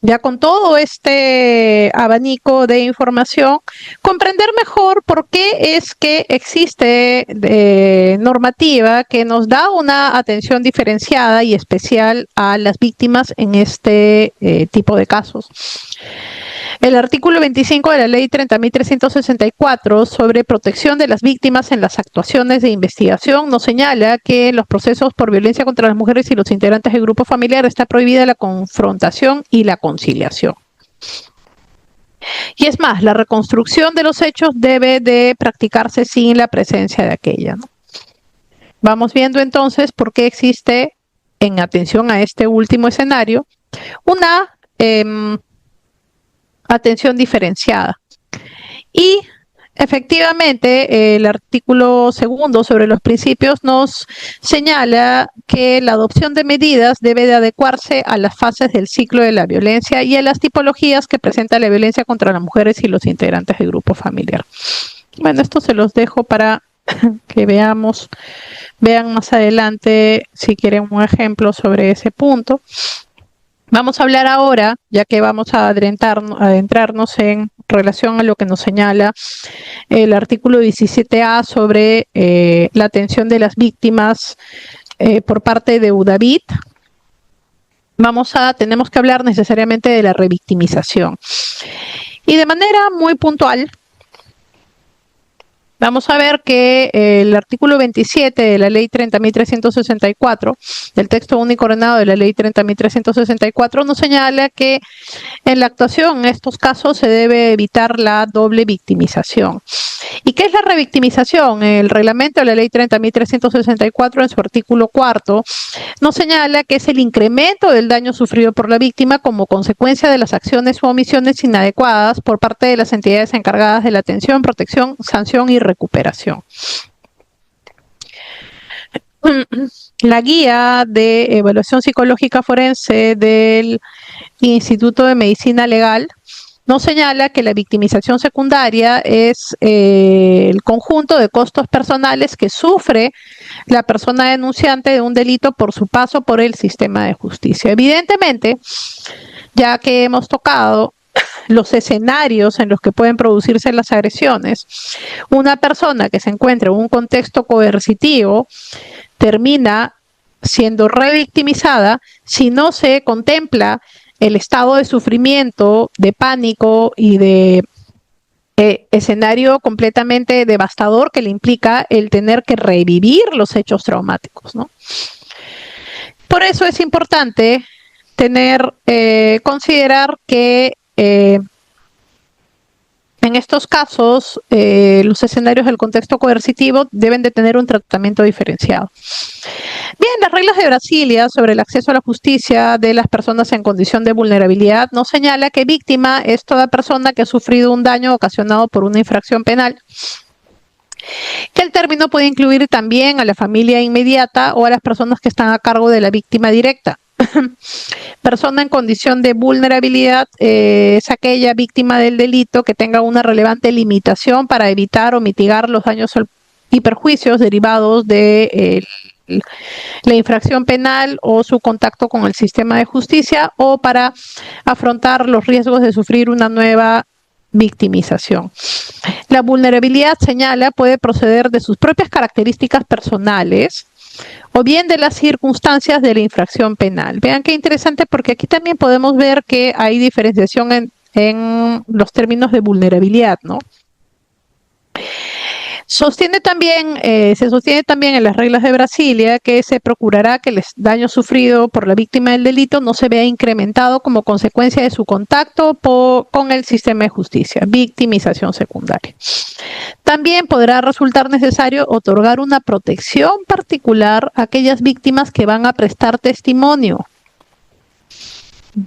ya con todo este abanico de información, comprender mejor por qué es que existe normativa que nos da una atención diferenciada y especial a las víctimas en este tipo de casos. El artículo 25 de la Ley 30.364 sobre protección de las víctimas en las actuaciones de investigación nos señala que en los procesos por violencia contra las mujeres y los integrantes del grupo familiar está prohibida la confrontación y la conciliación. Y es más, la reconstrucción de los hechos debe de practicarse sin la presencia de aquella, ¿no? Vamos viendo entonces por qué existe, en atención a este último escenario, una atención diferenciada. Y efectivamente, el artículo 2 sobre los principios nos señala que la adopción de medidas debe de adecuarse a las fases del ciclo de la violencia y a las tipologías que presenta la violencia contra las mujeres y los integrantes del grupo familiar. Bueno, esto se los dejo para que vean más adelante si quieren un ejemplo sobre ese punto. Vamos a hablar ahora, ya que vamos a adentrarnos en relación a lo que nos señala el artículo 17A sobre la atención de las víctimas por parte de UDAVIT. Tenemos que hablar necesariamente de la revictimización. Y de manera muy puntual, vamos a ver que el artículo 27 de la Ley 30.364, del texto único ordenado de la Ley 30.364, nos señala que en la actuación en estos casos se debe evitar la doble victimización. ¿Y qué es la revictimización? El reglamento de la Ley 30.364, en su artículo 4, nos señala que es el incremento del daño sufrido por la víctima como consecuencia de las acciones u omisiones inadecuadas por parte de las entidades encargadas de la atención, protección, sanción y recuperación. La guía de evaluación psicológica forense del Instituto de Medicina Legal nos señala que la victimización secundaria es el conjunto de costos personales que sufre la persona denunciante de un delito por su paso por el sistema de justicia. Evidentemente, ya que hemos tocado los escenarios en los que pueden producirse las agresiones, una persona que se encuentra en un contexto coercitivo termina siendo revictimizada si no se contempla el estado de sufrimiento, de pánico y de escenario completamente devastador que le implica el tener que revivir los hechos traumáticos, ¿no? Por eso es importante considerar que en estos casos, los escenarios del contexto coercitivo deben de tener un tratamiento diferenciado. Bien, las reglas de Brasilia sobre el acceso a la justicia de las personas en condición de vulnerabilidad nos señala que víctima es toda persona que ha sufrido un daño ocasionado por una infracción penal, que el término puede incluir también a la familia inmediata o a las personas que están a cargo de la víctima directa. Persona en condición de vulnerabilidad es aquella víctima del delito que tenga una relevante limitación para evitar o mitigar los daños y perjuicios derivados de la infracción penal o su contacto con el sistema de justicia, o para afrontar los riesgos de sufrir una nueva victimización. La vulnerabilidad, señala, puede proceder de sus propias características personales o bien de las circunstancias de la infracción penal. Vean qué interesante, porque aquí también podemos ver que hay diferenciación en los términos de vulnerabilidad, ¿no? Sostiene también, se sostiene también en las reglas de Brasilia que se procurará que el daño sufrido por la víctima del delito no se vea incrementado como consecuencia de su contacto con el sistema de justicia, victimización secundaria. También podrá resultar necesario otorgar una protección particular a aquellas víctimas que van a prestar testimonio.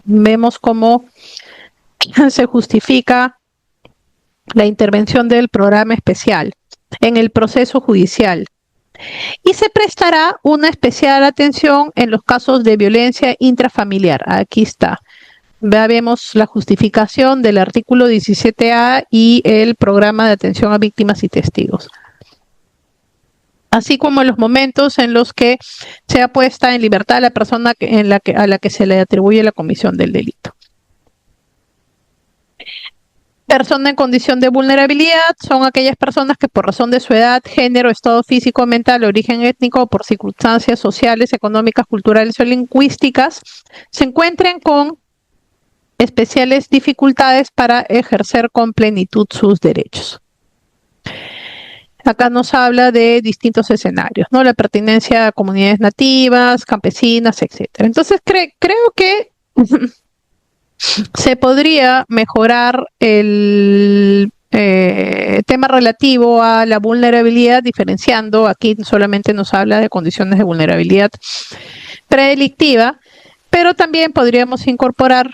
Vemos cómo se justifica la intervención del programa especial en el proceso judicial. Y se prestará una especial atención en los casos de violencia intrafamiliar. Aquí está. Vemos la justificación del artículo 17A y el programa de atención a víctimas y testigos. Así como en los momentos en los que sea puesta en libertad la persona a la que se le atribuye la comisión del delito. Persona en condición de vulnerabilidad son aquellas personas que por razón de su edad, género, estado físico, mental, origen étnico o por circunstancias sociales, económicas, culturales o lingüísticas se encuentren con especiales dificultades para ejercer con plenitud sus derechos. Acá nos habla de distintos escenarios, ¿no? La pertinencia a comunidades nativas, campesinas, etc. Entonces creo que se podría mejorar el tema relativo a la vulnerabilidad, diferenciando, aquí solamente nos habla de condiciones de vulnerabilidad predelictiva, pero también podríamos incorporar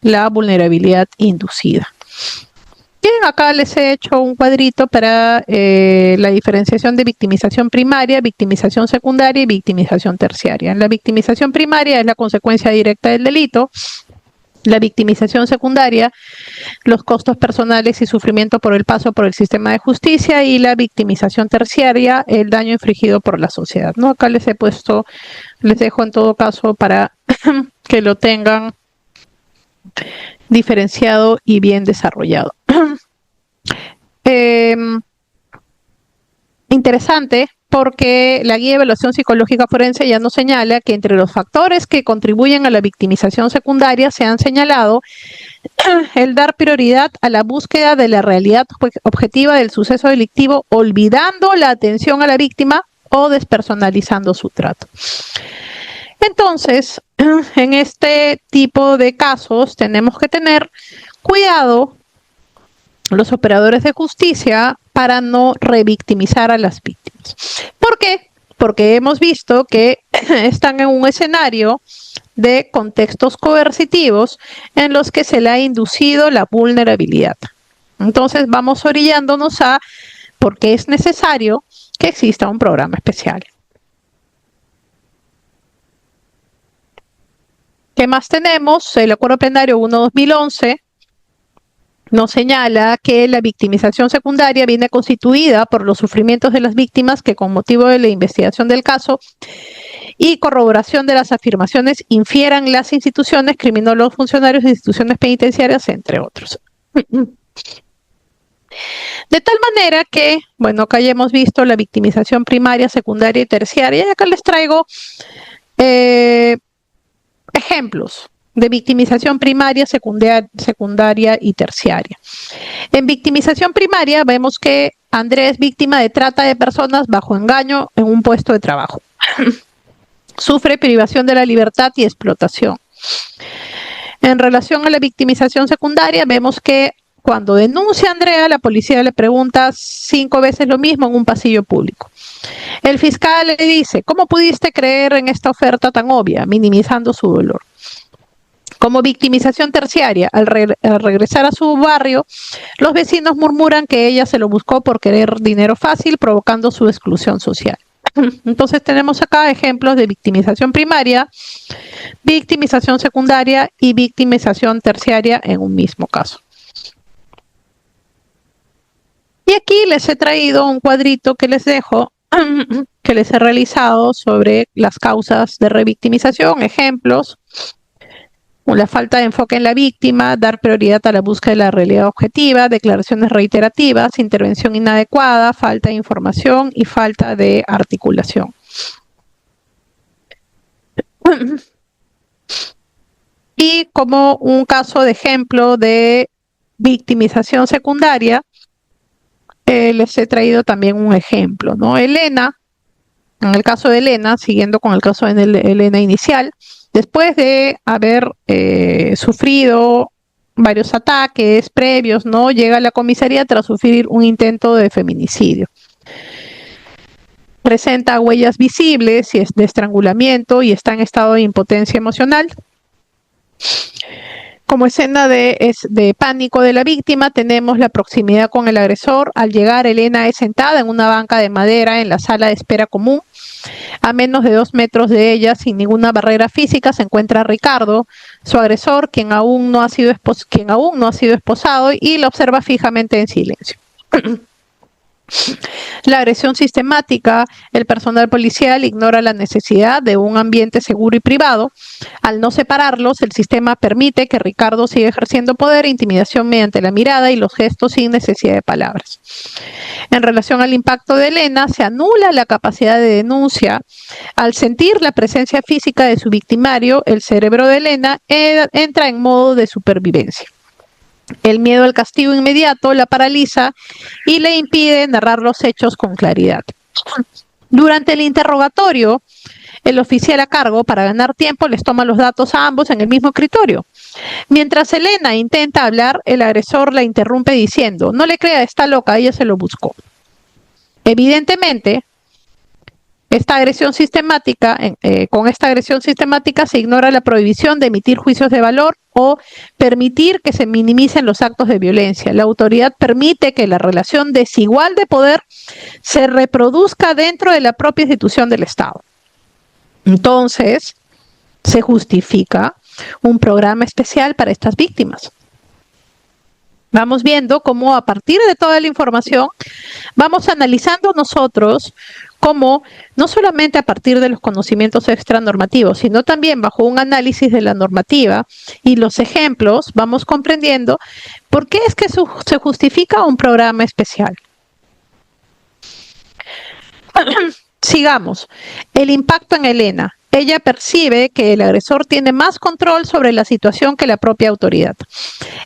la vulnerabilidad inducida. Bien, acá les he hecho un cuadrito para la diferenciación de victimización primaria, victimización secundaria y victimización terciaria. La victimización primaria es la consecuencia directa del delito. La victimización secundaria, los costos personales y sufrimiento por el paso por el sistema de justicia, y la victimización terciaria, el daño infligido por la sociedad, ¿no? Acá les he puesto, les dejo en todo caso para que lo tengan diferenciado y bien desarrollado. Interesante, porque la guía de evaluación psicológica forense ya nos señala que entre los factores que contribuyen a la victimización secundaria se han señalado el dar prioridad a la búsqueda de la realidad objetiva del suceso delictivo, olvidando la atención a la víctima o despersonalizando su trato. Entonces, en este tipo de casos tenemos que tener cuidado los operadores de justicia para no revictimizar a las víctimas. ¿Por qué? Porque hemos visto que están en un escenario de contextos coercitivos en los que se le ha inducido la vulnerabilidad. Entonces vamos orillándonos a por qué es necesario que exista un programa especial. ¿Qué más tenemos? El Acuerdo Plenario 1/2011 nos señala que la victimización secundaria viene constituida por los sufrimientos de las víctimas que con motivo de la investigación del caso y corroboración de las afirmaciones infieran las instituciones, criminólogos, funcionarios de instituciones penitenciarias, entre otros. De tal manera que, bueno, acá ya hemos visto la victimización primaria, secundaria y terciaria, y acá les traigo ejemplos de victimización primaria, secundaria y terciaria. En victimización primaria vemos que Andrés es víctima de trata de personas bajo engaño en un puesto de trabajo. Sufre privación de la libertad y explotación. En relación a la victimización secundaria, vemos que cuando denuncia a Andrea, la policía le pregunta 5 veces lo mismo en un pasillo público. El fiscal le dice, ¿cómo pudiste creer en esta oferta tan obvia?, minimizando su dolor. Como victimización terciaria, al regresar a su barrio, los vecinos murmuran que ella se lo buscó por querer dinero fácil, provocando su exclusión social. Entonces tenemos acá ejemplos de victimización primaria, victimización secundaria y victimización terciaria en un mismo caso. Y aquí les he traído un cuadrito que les dejo, que les he realizado sobre las causas de revictimización, ejemplos. La falta de enfoque en la víctima, dar prioridad a la búsqueda de la realidad objetiva, declaraciones reiterativas, intervención inadecuada, falta de información y falta de articulación. Y como un caso de ejemplo de victimización secundaria, les he traído también un ejemplo, ¿no? Elena, en el caso de Elena, siguiendo con el caso de Elena inicial, después de haber sufrido varios ataques previos, ¿no? Llega a la comisaría tras sufrir un intento de feminicidio. Presenta huellas visibles y es de estrangulamiento y está en estado de impotencia emocional. Como escena de pánico de la víctima, tenemos la proximidad con el agresor. Al llegar, Elena es sentada en una banca de madera en la sala de espera común. A menos de 2 metros de ella, sin ninguna barrera física, se encuentra Ricardo, su agresor, quien aún no ha sido esposado, y la observa fijamente en silencio. La agresión sistemática, el personal policial ignora la necesidad de un ambiente seguro y privado. Al no separarlos, el sistema permite que Ricardo siga ejerciendo poder e intimidación mediante la mirada y los gestos sin necesidad de palabras. En relación al impacto de Elena, se anula la capacidad de denuncia. Al sentir la presencia física de su victimario, el cerebro de Elena entra en modo de supervivencia. El miedo al castigo inmediato la paraliza y le impide narrar los hechos con claridad. Durante el interrogatorio, el oficial a cargo, para ganar tiempo, les toma los datos a ambos en el mismo escritorio. Mientras Elena intenta hablar, el agresor la interrumpe diciendo: no le crea, está loca, ella se lo buscó. Evidentemente, con esta agresión sistemática se ignora la prohibición de emitir juicios de valor o permitir que se minimicen los actos de violencia. La autoridad permite que la relación desigual de poder se reproduzca dentro de la propia institución del Estado. Entonces, se justifica un programa especial para estas víctimas. Vamos viendo cómo a partir de toda la información vamos analizando nosotros cómo no solamente a partir de los conocimientos extranormativos, sino también bajo un análisis de la normativa y los ejemplos, vamos comprendiendo por qué es que se justifica un programa especial. Sigamos. El impacto en Elena. Ella percibe que el agresor tiene más control sobre la situación que la propia autoridad.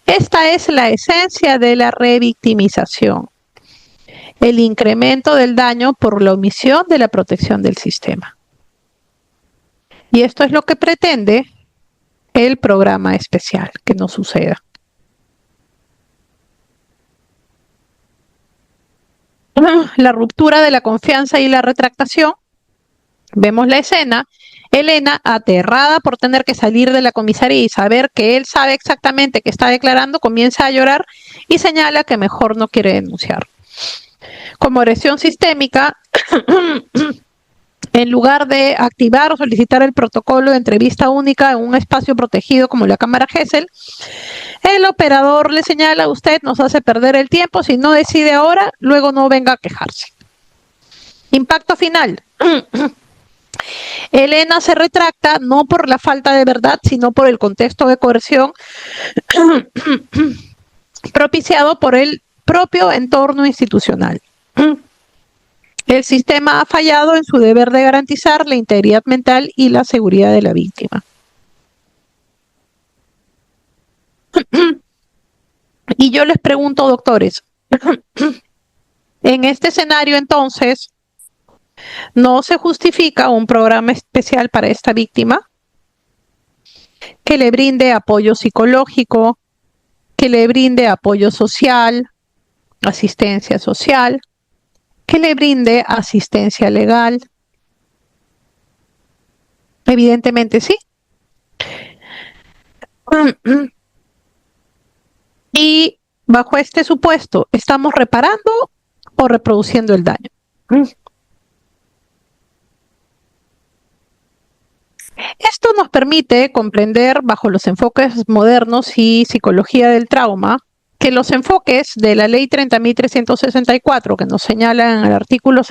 Esta es la esencia de la revictimización. El incremento del daño por la omisión de la protección del sistema. Y esto es lo que pretende el programa especial, que no suceda. La ruptura de la confianza y la retractación. Vemos la escena. Elena, aterrada por tener que salir de la comisaría y saber que él sabe exactamente que está declarando, comienza a llorar y señala que mejor no quiere denunciar. Como agresión sistémica, en lugar de activar o solicitar el protocolo de entrevista única en un espacio protegido como la cámara Gesell, el operador le señala: usted nos hace perder el tiempo, si no decide ahora, luego no venga a quejarse. Impacto final. Elena se retracta no por la falta de verdad, sino por el contexto de coerción propiciado por el propio entorno institucional. El sistema ha fallado en su deber de garantizar la integridad mental y la seguridad de la víctima. Y yo les pregunto, doctores, en este escenario entonces, ¿no se justifica un programa especial para esta víctima que le brinde apoyo psicológico, que le brinde apoyo social, asistencia social, que le brinde asistencia legal? Evidentemente sí. Y bajo este supuesto, ¿estamos reparando o reproduciendo el daño? Esto nos permite comprender, bajo los enfoques modernos y psicología del trauma, que los enfoques de la Ley 30.364, que nos señala en el artículo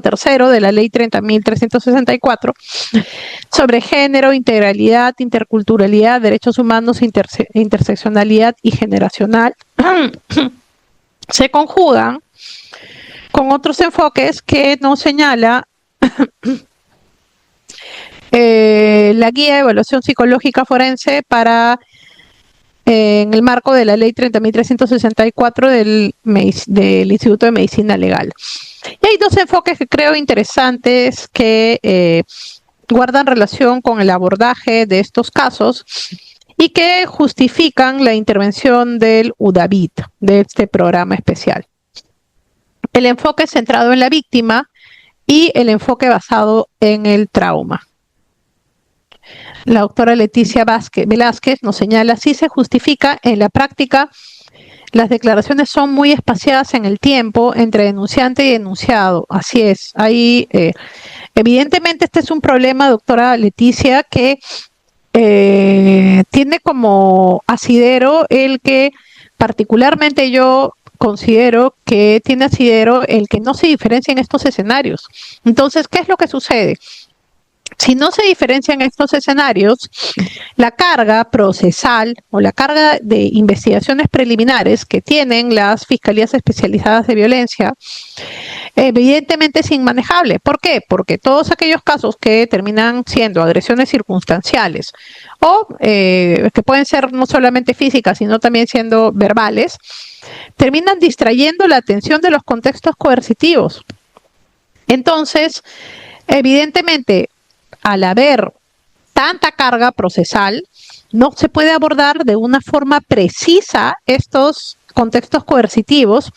tercero de la Ley 30.364, sobre género, integralidad, interculturalidad, derechos humanos, interseccionalidad y generacional, se conjugan con otros enfoques que nos señala la guía de evaluación psicológica forense para en el marco de la ley 30.364 del Instituto de Medicina Legal. Y hay dos enfoques que creo interesantes que guardan relación con el abordaje de estos casos y que justifican la intervención del UDAVIT, de este programa especial. El enfoque centrado en la víctima y el enfoque basado en el trauma. La doctora Leticia Velázquez nos señala, sí se justifica en la práctica. Las declaraciones son muy espaciadas en el tiempo entre denunciante y denunciado. Así es. Ahí, evidentemente, este es un problema, doctora Leticia, que tiene como asidero el que particularmente yo considero que tiene asidero el que no se diferencia en estos escenarios. Entonces, ¿qué es lo que sucede? Si no se diferencian estos escenarios, la carga procesal o la carga de investigaciones preliminares que tienen las fiscalías especializadas de violencia, evidentemente es inmanejable. ¿Por qué? Porque todos aquellos casos que terminan siendo agresiones circunstanciales o que pueden ser no solamente físicas, sino también siendo verbales, terminan distrayendo la atención de los contextos coercitivos. Entonces, evidentemente, al haber tanta carga procesal, no se puede abordar de una forma precisa estos contextos coercitivos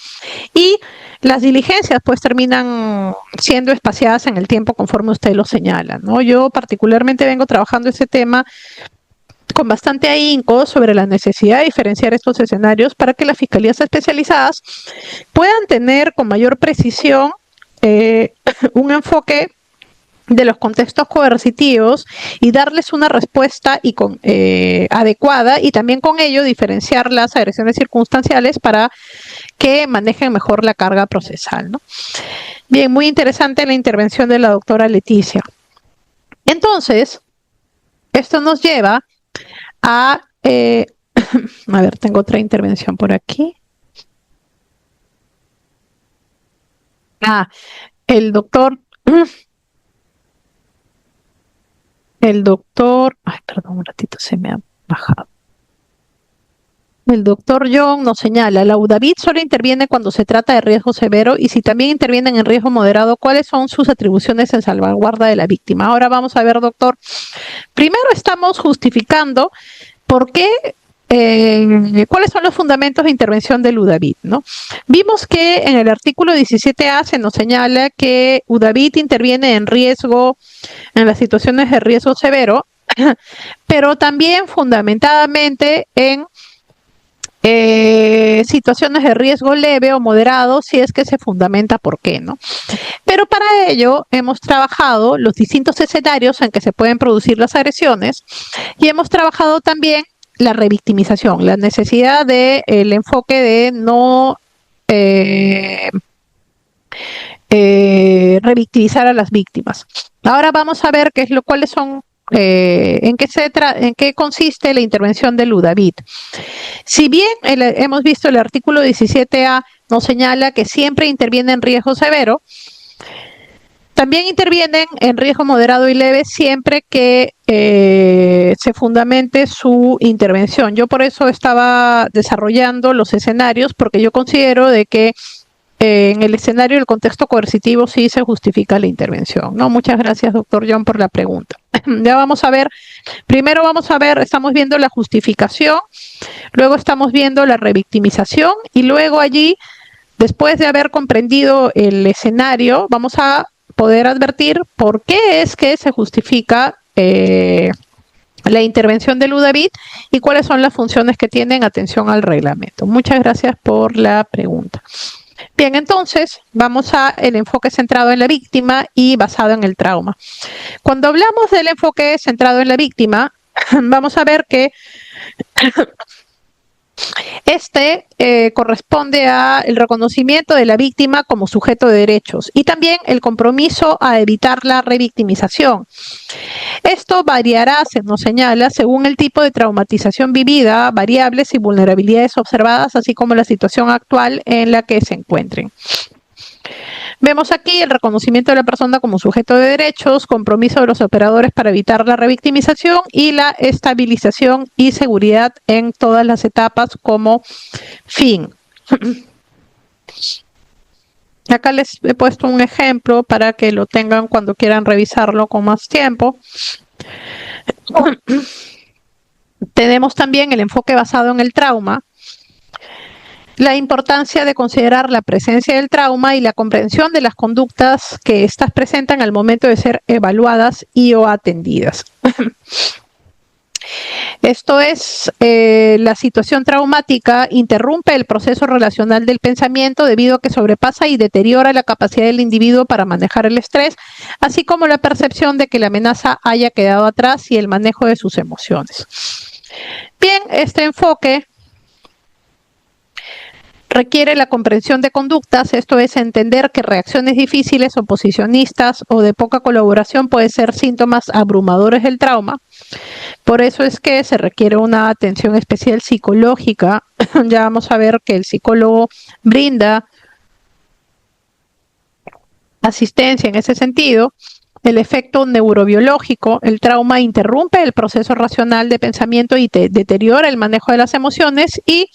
y las diligencias pues terminan siendo espaciadas en el tiempo conforme usted lo señala, ¿no? Yo particularmente vengo trabajando ese tema con bastante ahínco sobre la necesidad de diferenciar estos escenarios para que las fiscalías especializadas puedan tener con mayor precisión un enfoque de los contextos coercitivos y darles una respuesta adecuada y también con ello diferenciar las agresiones circunstanciales para que manejen mejor la carga procesal, ¿no? Bien, muy interesante la intervención de la doctora Leticia. Entonces, esto nos lleva a ver, tengo otra intervención por aquí. El doctor, ay, perdón, un ratito se me ha bajado. El doctor Young nos señala, la UDAVIT solo interviene cuando se trata de riesgo severo y si también intervienen en riesgo moderado, ¿cuáles son sus atribuciones en salvaguarda de la víctima? Ahora vamos a ver, doctor. Primero estamos justificando por qué, cuáles son los fundamentos de intervención del UDAVIT, ¿no? Vimos que en el artículo 17A se nos señala que UDAVIT interviene en las situaciones de riesgo severo, pero también fundamentadamente en situaciones de riesgo leve o moderado, si es que se fundamenta por qué, ¿no? Pero para ello hemos trabajado los distintos escenarios en que se pueden producir las agresiones y hemos trabajado también la revictimización, la necesidad del enfoque de no revictimizar a las víctimas. Ahora vamos a ver cuáles son en qué consiste la intervención del UDAVIT. Si bien hemos visto el artículo 17A nos señala que siempre interviene en riesgo severo, también intervienen en riesgo moderado y leve siempre que se fundamente su intervención. Yo por eso estaba desarrollando los escenarios porque yo considero de que en el escenario del contexto coercitivo sí se justifica la intervención, ¿no? Muchas gracias, doctor John, por la pregunta. Ya vamos a ver, primero estamos viendo la justificación, luego estamos viendo la revictimización y luego allí, después de haber comprendido el escenario, vamos a poder advertir por qué es que se justifica la intervención del UDAVIT y cuáles son las funciones que tienen atención al reglamento. Muchas gracias por la pregunta. Bien, entonces vamos al enfoque centrado en la víctima y basado en el trauma. Cuando hablamos del enfoque centrado en la víctima, vamos a ver que corresponde al reconocimiento de la víctima como sujeto de derechos y también el compromiso a evitar la revictimización. Esto variará, se nos señala, según el tipo de traumatización vivida, variables y vulnerabilidades observadas, así como la situación actual en la que se encuentren. Vemos aquí el reconocimiento de la persona como sujeto de derechos, compromiso de los operadores para evitar la revictimización y la estabilización y seguridad en todas las etapas como fin. Acá les he puesto un ejemplo para que lo tengan cuando quieran revisarlo con más tiempo. Tenemos también el enfoque basado en el trauma, la importancia de considerar la presencia del trauma y la comprensión de las conductas que éstas presentan al momento de ser evaluadas y o atendidas. Esto es, la situación traumática interrumpe el proceso relacional del pensamiento debido a que sobrepasa y deteriora la capacidad del individuo para manejar el estrés, así como la percepción de que la amenaza haya quedado atrás y el manejo de sus emociones. Bien, este enfoque requiere la comprensión de conductas, esto es entender que reacciones difíciles, oposicionistas o de poca colaboración pueden ser síntomas abrumadores del trauma. Por eso es que se requiere una atención especial psicológica. Ya vamos a ver que el psicólogo brinda asistencia en ese sentido. El efecto neurobiológico, el trauma interrumpe el proceso racional de pensamiento y deteriora el manejo de las emociones, y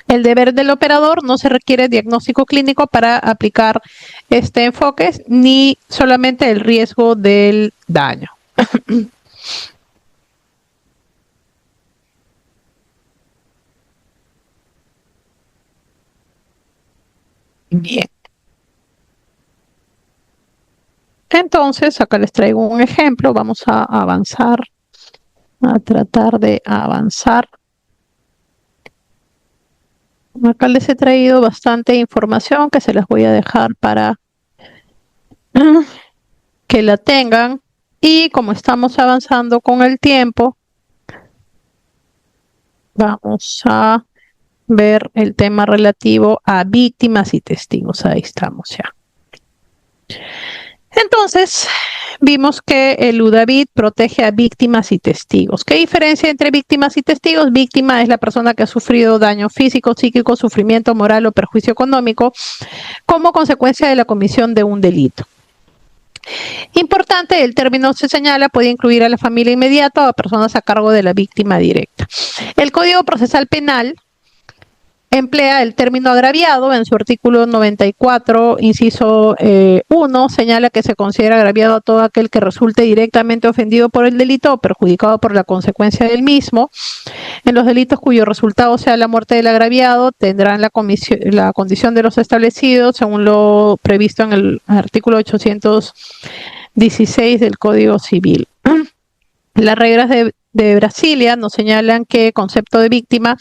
el deber del operador: no se requiere diagnóstico clínico para aplicar este enfoque, ni solamente el riesgo del daño. Bien. Entonces, acá les traigo un ejemplo. Vamos a avanzar, a tratar de avanzar. Acá les he traído bastante información que se las voy a dejar para que la tengan. Y como estamos avanzando con el tiempo, vamos a ver el tema relativo a víctimas y testigos. Ahí estamos ya. Entonces, vimos que el UDAVIT protege a víctimas y testigos. ¿Qué diferencia entre víctimas y testigos? Víctima es la persona que ha sufrido daño físico, psíquico, sufrimiento moral o perjuicio económico como consecuencia de la comisión de un delito. Importante, el término se señala, puede incluir a la familia inmediata o a personas a cargo de la víctima directa. El Código Procesal Penal emplea el término agraviado. En su artículo 94, inciso 1, señala que se considera agraviado a todo aquel que resulte directamente ofendido por el delito o perjudicado por la consecuencia del mismo. En los delitos cuyo resultado sea la muerte del agraviado, tendrán la condición de los establecidos según lo previsto en el artículo 816 del Código Civil. Las reglas de Brasilia nos señalan que el concepto de víctima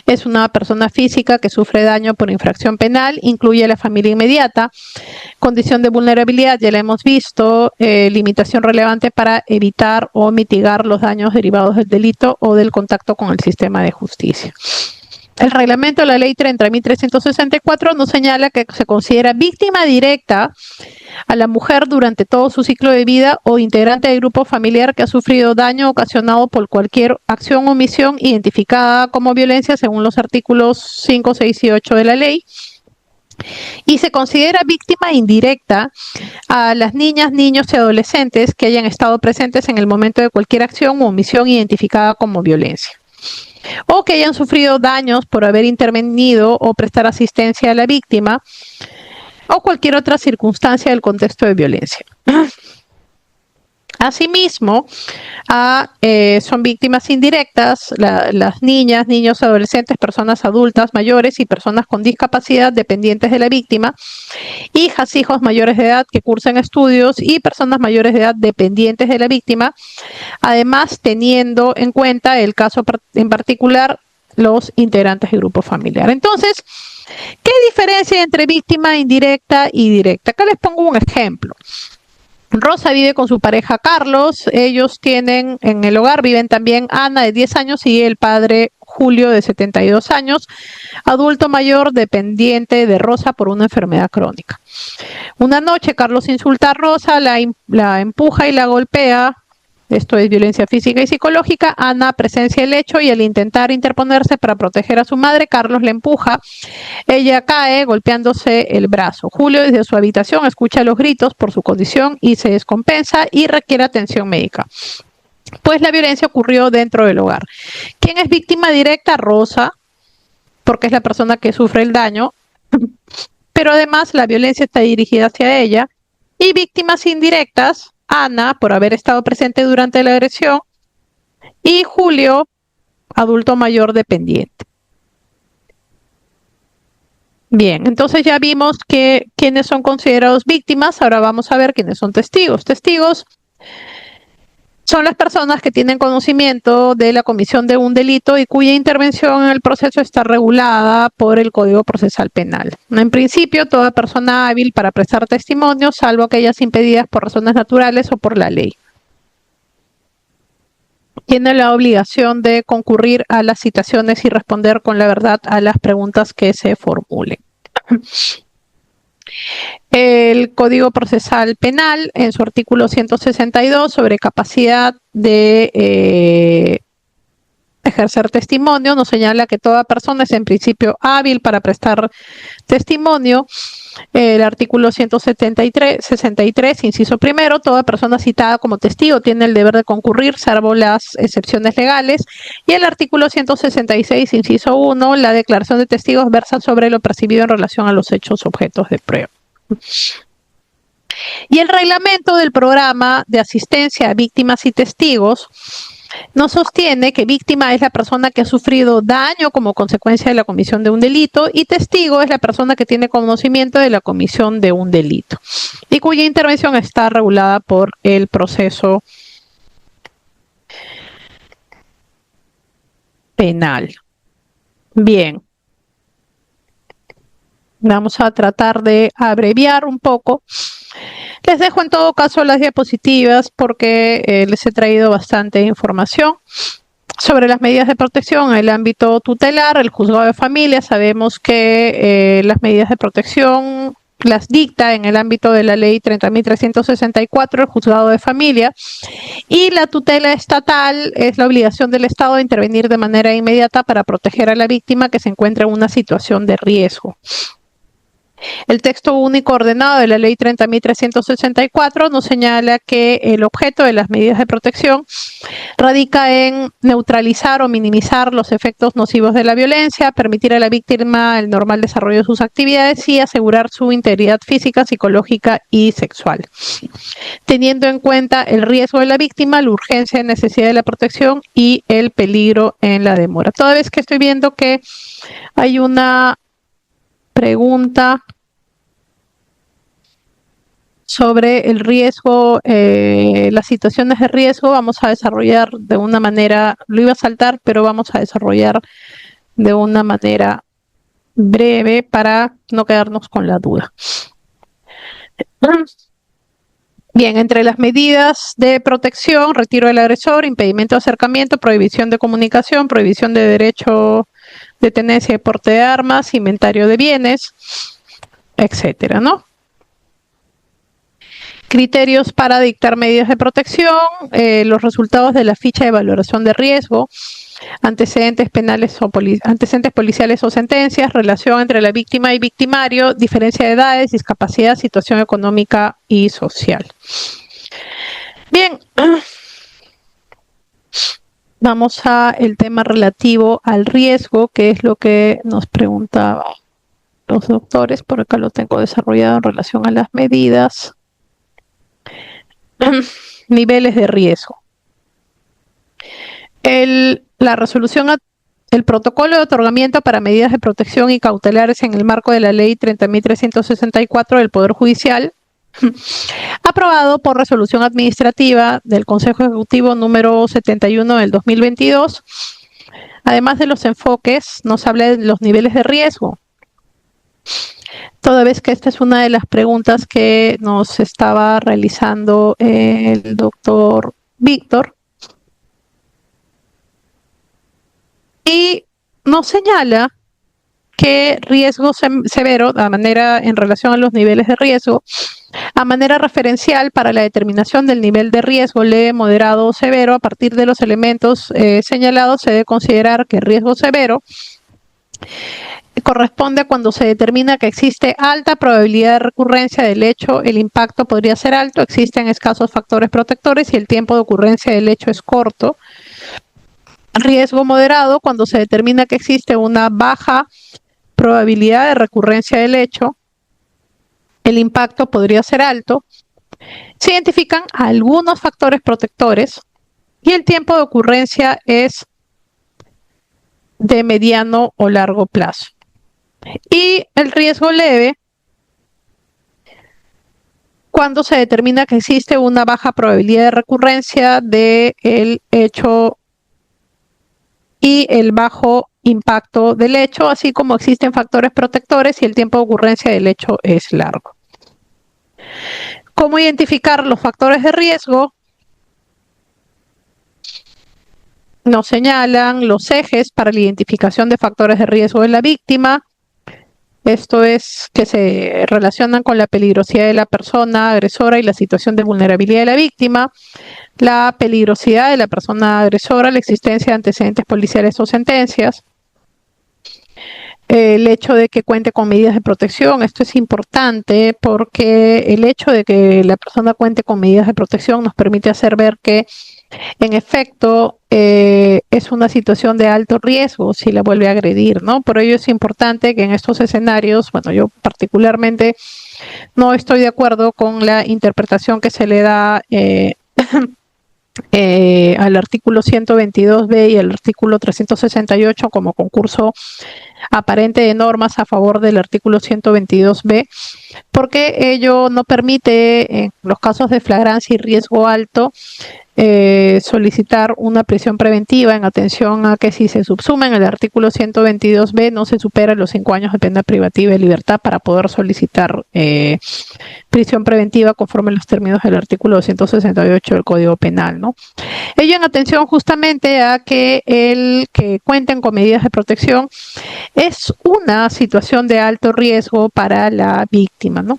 es una persona física que sufre daño por infracción penal, incluye a la familia inmediata. Condición de vulnerabilidad, ya la hemos visto, limitación relevante para evitar o mitigar los daños derivados del delito o del contacto con el sistema de justicia. El reglamento de la ley 30.364 nos señala que se considera víctima directa a la mujer durante todo su ciclo de vida o integrante del grupo familiar que ha sufrido daño ocasionado por cualquier acción o omisión identificada como violencia según los artículos 5, 6 y 8 de la ley. Y se considera víctima indirecta a las niñas, niños y adolescentes que hayan estado presentes en el momento de cualquier acción o omisión identificada como violencia, o que hayan sufrido daños por haber intervenido o prestar asistencia a la víctima, o cualquier otra circunstancia del contexto de violencia. Asimismo, son víctimas indirectas las niñas, niños, adolescentes, personas adultas, mayores y personas con discapacidad dependientes de la víctima, hijas, hijos mayores de edad que cursan estudios y personas mayores de edad dependientes de la víctima, además teniendo en cuenta el caso en particular los integrantes del grupo familiar. Entonces, ¿qué diferencia hay entre víctima indirecta y directa? Acá les pongo un ejemplo. Rosa vive con su pareja Carlos. Ellos tienen en el hogar, viven también Ana de 10 años y el padre Julio de 72 años, adulto mayor dependiente de Rosa por una enfermedad crónica. Una noche Carlos insulta a Rosa, la empuja y la golpea esto es violencia física y psicológica. Ana presencia el hecho y al intentar interponerse para proteger a su madre, Carlos la empuja. Ella cae golpeándose el brazo. Julio desde su habitación escucha los gritos por su condición y se descompensa y requiere atención médica. Pues la violencia ocurrió dentro del hogar. ¿Quién es víctima directa? Rosa, porque es la persona que sufre el daño, pero además la violencia está dirigida hacia ella. Y víctimas indirectas, Ana, por haber estado presente durante la agresión, y Julio, adulto mayor dependiente. Bien, entonces ya vimos que quiénes son considerados víctimas, ahora vamos a ver quiénes son testigos. Testigos son las personas que tienen conocimiento de la comisión de un delito y cuya intervención en el proceso está regulada por el Código Procesal Penal. En principio, toda persona hábil para prestar testimonio, salvo aquellas impedidas por razones naturales o por la ley, tiene la obligación de concurrir a las citaciones y responder con la verdad a las preguntas que se formulen. El Código Procesal Penal, en su artículo 162, sobre capacidad de ejercer testimonio, nos señala que toda persona es en principio hábil para prestar testimonio. El artículo 163, inciso primero, toda persona citada como testigo tiene el deber de concurrir, salvo las excepciones legales. Y el artículo 166, inciso 1, la declaración de testigos versa sobre lo percibido en relación a los hechos objetos de prueba. Y el reglamento del programa de asistencia a víctimas y testigos nos sostiene que víctima es la persona que ha sufrido daño como consecuencia de la comisión de un delito y testigo es la persona que tiene conocimiento de la comisión de un delito y cuya intervención está regulada por el proceso penal. Bien. Vamos a tratar de abreviar un poco. Les dejo en todo caso las diapositivas porque les he traído bastante información sobre las medidas de protección en el ámbito tutelar. El juzgado de familia, sabemos que las medidas de protección las dicta en el ámbito de la ley 30.364 el juzgado de familia, y la tutela estatal es la obligación del Estado de intervenir de manera inmediata para proteger a la víctima que se encuentra en una situación de riesgo. El texto único ordenado de la ley 30.364 nos señala que el objeto de las medidas de protección radica en neutralizar o minimizar los efectos nocivos de la violencia, permitir a la víctima el normal desarrollo de sus actividades y asegurar su integridad física, psicológica y sexual, teniendo en cuenta el riesgo de la víctima, la urgencia y necesidad de la protección y el peligro en la demora. Toda vez que estoy viendo que hay una pregunta sobre el riesgo, las situaciones de riesgo, vamos a desarrollar de una manera, lo iba a saltar, pero vamos a desarrollar de una manera breve para no quedarnos con la duda. Bien, entre las medidas de protección, retiro del agresor, impedimento de acercamiento, prohibición de comunicación, prohibición de derecho de tenencia y porte de armas, inventario de bienes, etcétera, ¿no? Criterios para dictar medidas de protección, los resultados de la ficha de valoración de riesgo, antecedentes penales o antecedentes policiales o sentencias, relación entre la víctima y victimario, diferencia de edades, discapacidad, situación económica y social. Bien, vamos al tema relativo al riesgo, que es lo que nos preguntaban los doctores, por acá lo tengo desarrollado en relación a las medidas. Niveles de riesgo. La resolución, el protocolo de otorgamiento para medidas de protección y cautelares en el marco de la ley 30.364 del Poder Judicial, aprobado por resolución administrativa del Consejo Ejecutivo número 71 del 2022, además de los enfoques, nos habla de los niveles de riesgo. Toda vez que esta es una de las preguntas que nos estaba realizando el doctor Víctor. Y nos señala que riesgo severo, de manera en relación a los niveles de riesgo, A manera referencial para la determinación del nivel de riesgo leve, moderado o severo, a partir de los elementos señalados se debe considerar que el riesgo severo corresponde cuando se determina que existe alta probabilidad de recurrencia del hecho, el impacto podría ser alto, existen escasos factores protectores y el tiempo de ocurrencia del hecho es corto. Riesgo moderado cuando se determina que existe una baja probabilidad de recurrencia del hecho, el impacto podría ser alto. Se identifican algunos factores protectores y el tiempo de ocurrencia es de mediano o largo plazo. Y el riesgo leve cuando se determina que existe una baja probabilidad de recurrencia del hecho y el bajo impacto del hecho, así como existen factores protectores y el tiempo de ocurrencia del hecho es largo. ¿Cómo identificar los factores de riesgo? Nos señalan los ejes para la identificación de factores de riesgo de la víctima. Esto es que se relacionan con la peligrosidad de la persona agresora y la situación de vulnerabilidad de la víctima, la peligrosidad de la persona agresora, la existencia de antecedentes policiales o sentencias, el hecho de que cuente con medidas de protección. Esto es importante porque el hecho de que la persona cuente con medidas de protección nos permite hacer ver que en efecto es una situación de alto riesgo si la vuelve a agredir, ¿no? Por ello es importante que en estos escenarios, bueno, yo particularmente no estoy de acuerdo con la interpretación que se le da al artículo 122b y al artículo 368 como concurso aparente de normas a favor del artículo 122b, porque ello no permite, en los casos de flagrancia y riesgo alto, solicitar una prisión preventiva en atención a que si se subsuma en el artículo 122b no se supera los 5 años de pena privativa de libertad para poder solicitar prisión preventiva conforme a los términos del artículo 268 del Código Penal, ¿no? Ello en atención justamente a que el que cuenten con medidas de protección es una situación de alto riesgo para la víctima, ¿no?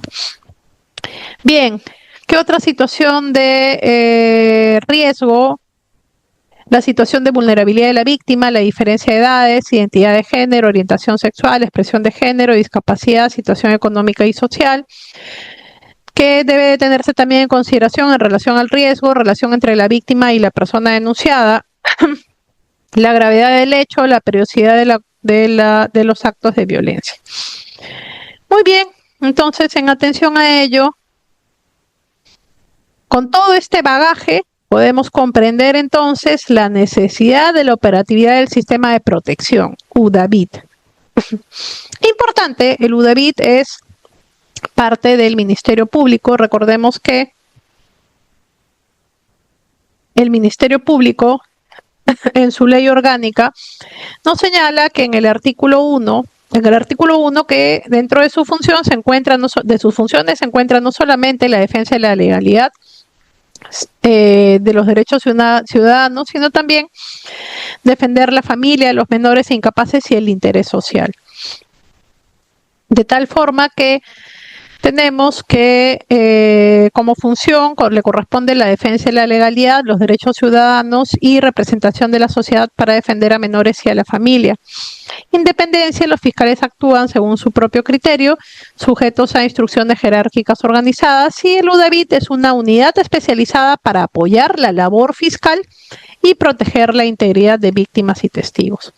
Bien, ¿qué otra situación de riesgo? La situación de vulnerabilidad de la víctima, la diferencia de edades, identidad de género, orientación sexual, expresión de género, discapacidad, situación económica y social, que debe tenerse también en consideración en relación al riesgo, relación entre la víctima y la persona denunciada, la gravedad del hecho, la periodicidad de los actos de violencia. Muy bien, entonces en atención a ello, con todo este bagaje, podemos comprender entonces la necesidad de la operatividad del sistema de protección, UDAVIT. Importante, el UDAVIT es parte del Ministerio Público. Recordemos que el Ministerio Público, en su ley orgánica, nos señala que en el artículo 1, que dentro de su función se encuentra, de sus funciones se encuentra no solamente la defensa de la legalidad, de los derechos ciudadanos, sino también defender la familia, los menores e incapaces y el interés social. De tal forma que tenemos que como función le corresponde la defensa de la legalidad, los derechos ciudadanos y representación de la sociedad para defender a menores y a la familia. Independencia, los fiscales actúan según su propio criterio, sujetos a instrucciones jerárquicas organizadas, y el UDAVIT es una unidad especializada para apoyar la labor fiscal y proteger la integridad de víctimas y testigos.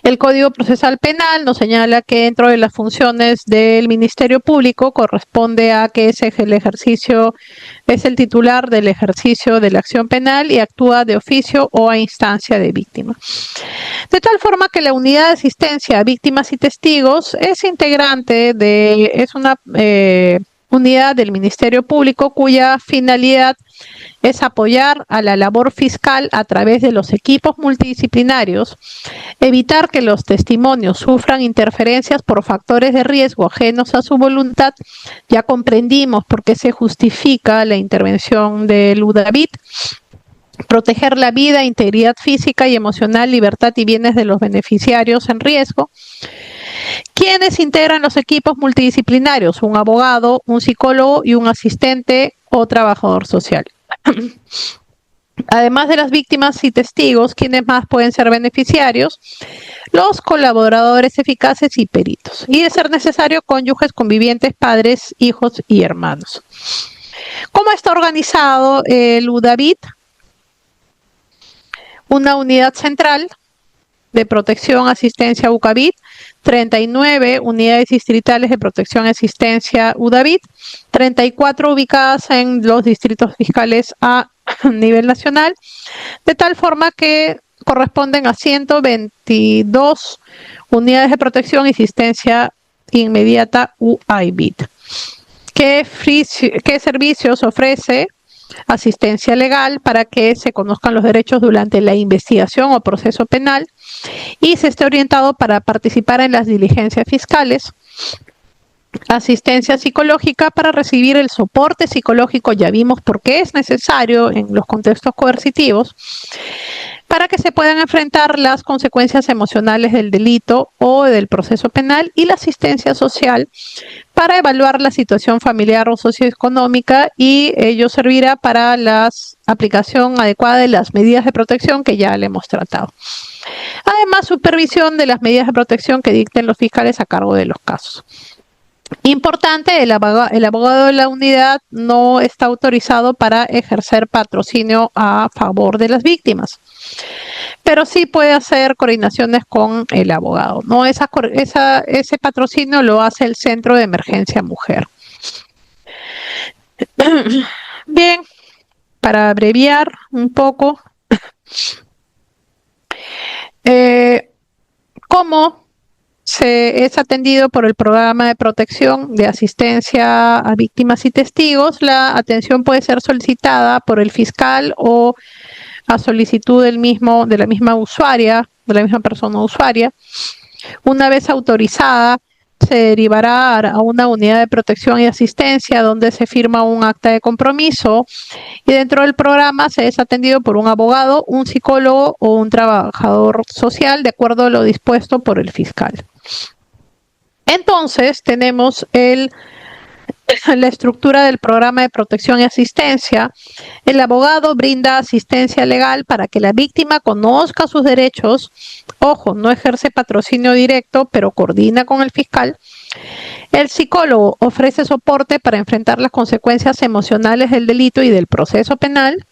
El Código Procesal Penal nos señala que dentro de las funciones del Ministerio Público corresponde a que es el titular del ejercicio de la acción penal y actúa de oficio o a instancia de víctima. De tal forma que la unidad de asistencia a víctimas y testigos es una unidad del Ministerio Público cuya finalidad es apoyar a la labor fiscal a través de los equipos multidisciplinarios, evitar que los testimonios sufran interferencias por factores de riesgo ajenos a su voluntad. Ya comprendimos por qué se justifica la intervención del UDAVIT. Proteger la vida, integridad física y emocional, libertad y bienes de los beneficiarios en riesgo. ¿Quiénes integran los equipos multidisciplinarios? Un abogado, un psicólogo y un asistente o trabajador social. Además de las víctimas y testigos, ¿quiénes más pueden ser beneficiarios? Los colaboradores eficaces y peritos. Y de ser necesario, cónyuges, convivientes, padres, hijos y hermanos. ¿Cómo está organizado el UDAVIT? Una unidad central de protección, asistencia UCAVIT, 39 unidades distritales de protección y asistencia UDAVIT, 34 ubicadas en los distritos fiscales a nivel nacional, de tal forma que corresponden a 122 unidades de protección y asistencia inmediata UIVIT. ¿Qué servicios ofrece? Asistencia legal para que se conozcan los derechos durante la investigación o proceso penal y se esté orientado para participar en las diligencias fiscales. Asistencia psicológica para recibir el soporte psicológico, ya vimos por qué es necesario en los contextos coercitivos, para que se puedan enfrentar las consecuencias emocionales del delito o del proceso penal, y la asistencia social para evaluar la situación familiar o socioeconómica, y ello servirá para la aplicación adecuada de las medidas de protección que ya le hemos tratado. Además, supervisión de las medidas de protección que dicten los fiscales a cargo de los casos. Importante, el abogado de la unidad no está autorizado para ejercer patrocinio a favor de las víctimas, pero sí puede hacer coordinaciones con el abogado, ¿no? Ese patrocinio lo hace el Centro de Emergencia Mujer. Bien, para abreviar un poco, ¿cómo es atendido por el programa de protección de asistencia a víctimas y testigos? La atención puede ser solicitada por el fiscal o a solicitud de la misma persona usuaria. Una vez autorizada, se derivará a una unidad de protección y asistencia donde se firma un acta de compromiso, y dentro del programa se es atendido por un abogado, un psicólogo o un trabajador social de acuerdo a lo dispuesto por el fiscal. Entonces tenemos la estructura del programa de protección y asistencia. El abogado brinda asistencia legal para que la víctima conozca sus derechos. Ojo, no ejerce patrocinio directo, pero coordina con el fiscal. El psicólogo ofrece soporte para enfrentar las consecuencias emocionales del delito y del proceso penal.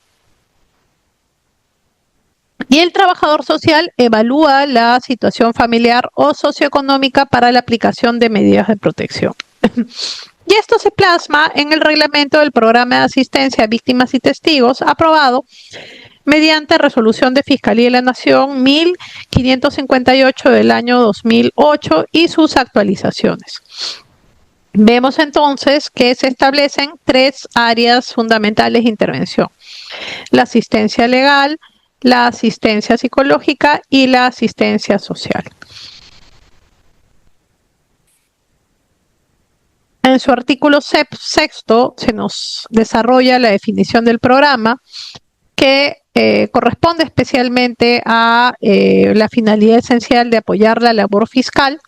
Y el trabajador social evalúa la situación familiar o socioeconómica para la aplicación de medidas de protección. Y esto se plasma en el reglamento del programa de asistencia a víctimas y testigos, aprobado mediante resolución de Fiscalía de la Nación 1558 del año 2008 y sus actualizaciones. Vemos entonces que se establecen 3 áreas fundamentales de intervención: la asistencia legal, la asistencia psicológica y la asistencia social. En su artículo 6 se nos desarrolla la definición del programa, que corresponde especialmente a la finalidad esencial de apoyar la labor fiscal.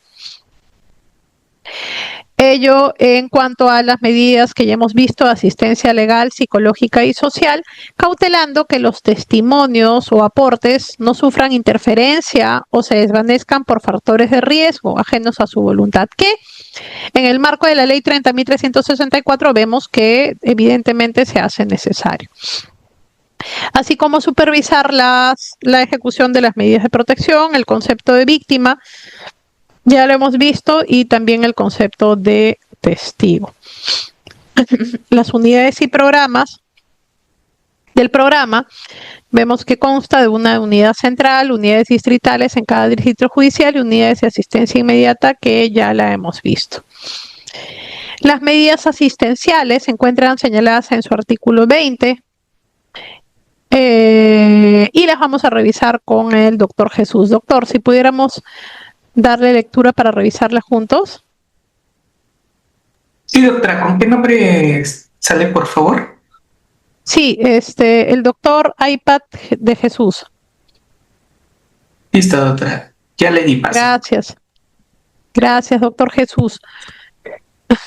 Ello en cuanto a las medidas que ya hemos visto de asistencia legal, psicológica y social, cautelando que los testimonios o aportes no sufran interferencia o se desvanezcan por factores de riesgo ajenos a su voluntad, que en el marco de la ley 30.364 vemos que evidentemente se hace necesario. Así como supervisar la ejecución de las medidas de protección, el concepto de víctima, ya lo hemos visto, y también el concepto de testigo. Las unidades y programas del programa vemos que consta de una unidad central, unidades distritales en cada distrito judicial y unidades de asistencia inmediata, que ya la hemos visto. Las medidas asistenciales se encuentran señaladas en su artículo 20 y las vamos a revisar con el doctor Jesús. Doctor, si pudiéramos darle lectura para revisarla juntos. Sí, doctora, ¿con qué nombre sale, por favor? Sí, el doctor iPad de Jesús. Listo, doctora. Ya le di paso. Gracias. Gracias, doctor Jesús.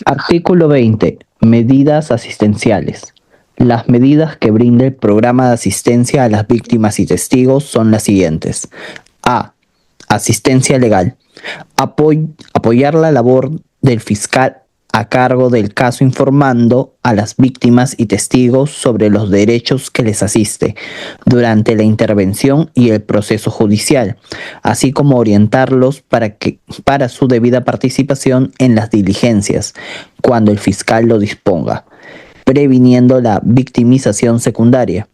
Artículo 20. Medidas asistenciales. Las medidas que brinda el programa de asistencia a las víctimas y testigos son las siguientes. A. Asistencia legal. Apoyar la labor del fiscal a cargo del caso informando a las víctimas y testigos sobre los derechos que les asiste durante la intervención y el proceso judicial, así como orientarlos para su debida participación en las diligencias, cuando el fiscal lo disponga, previniendo la victimización secundaria.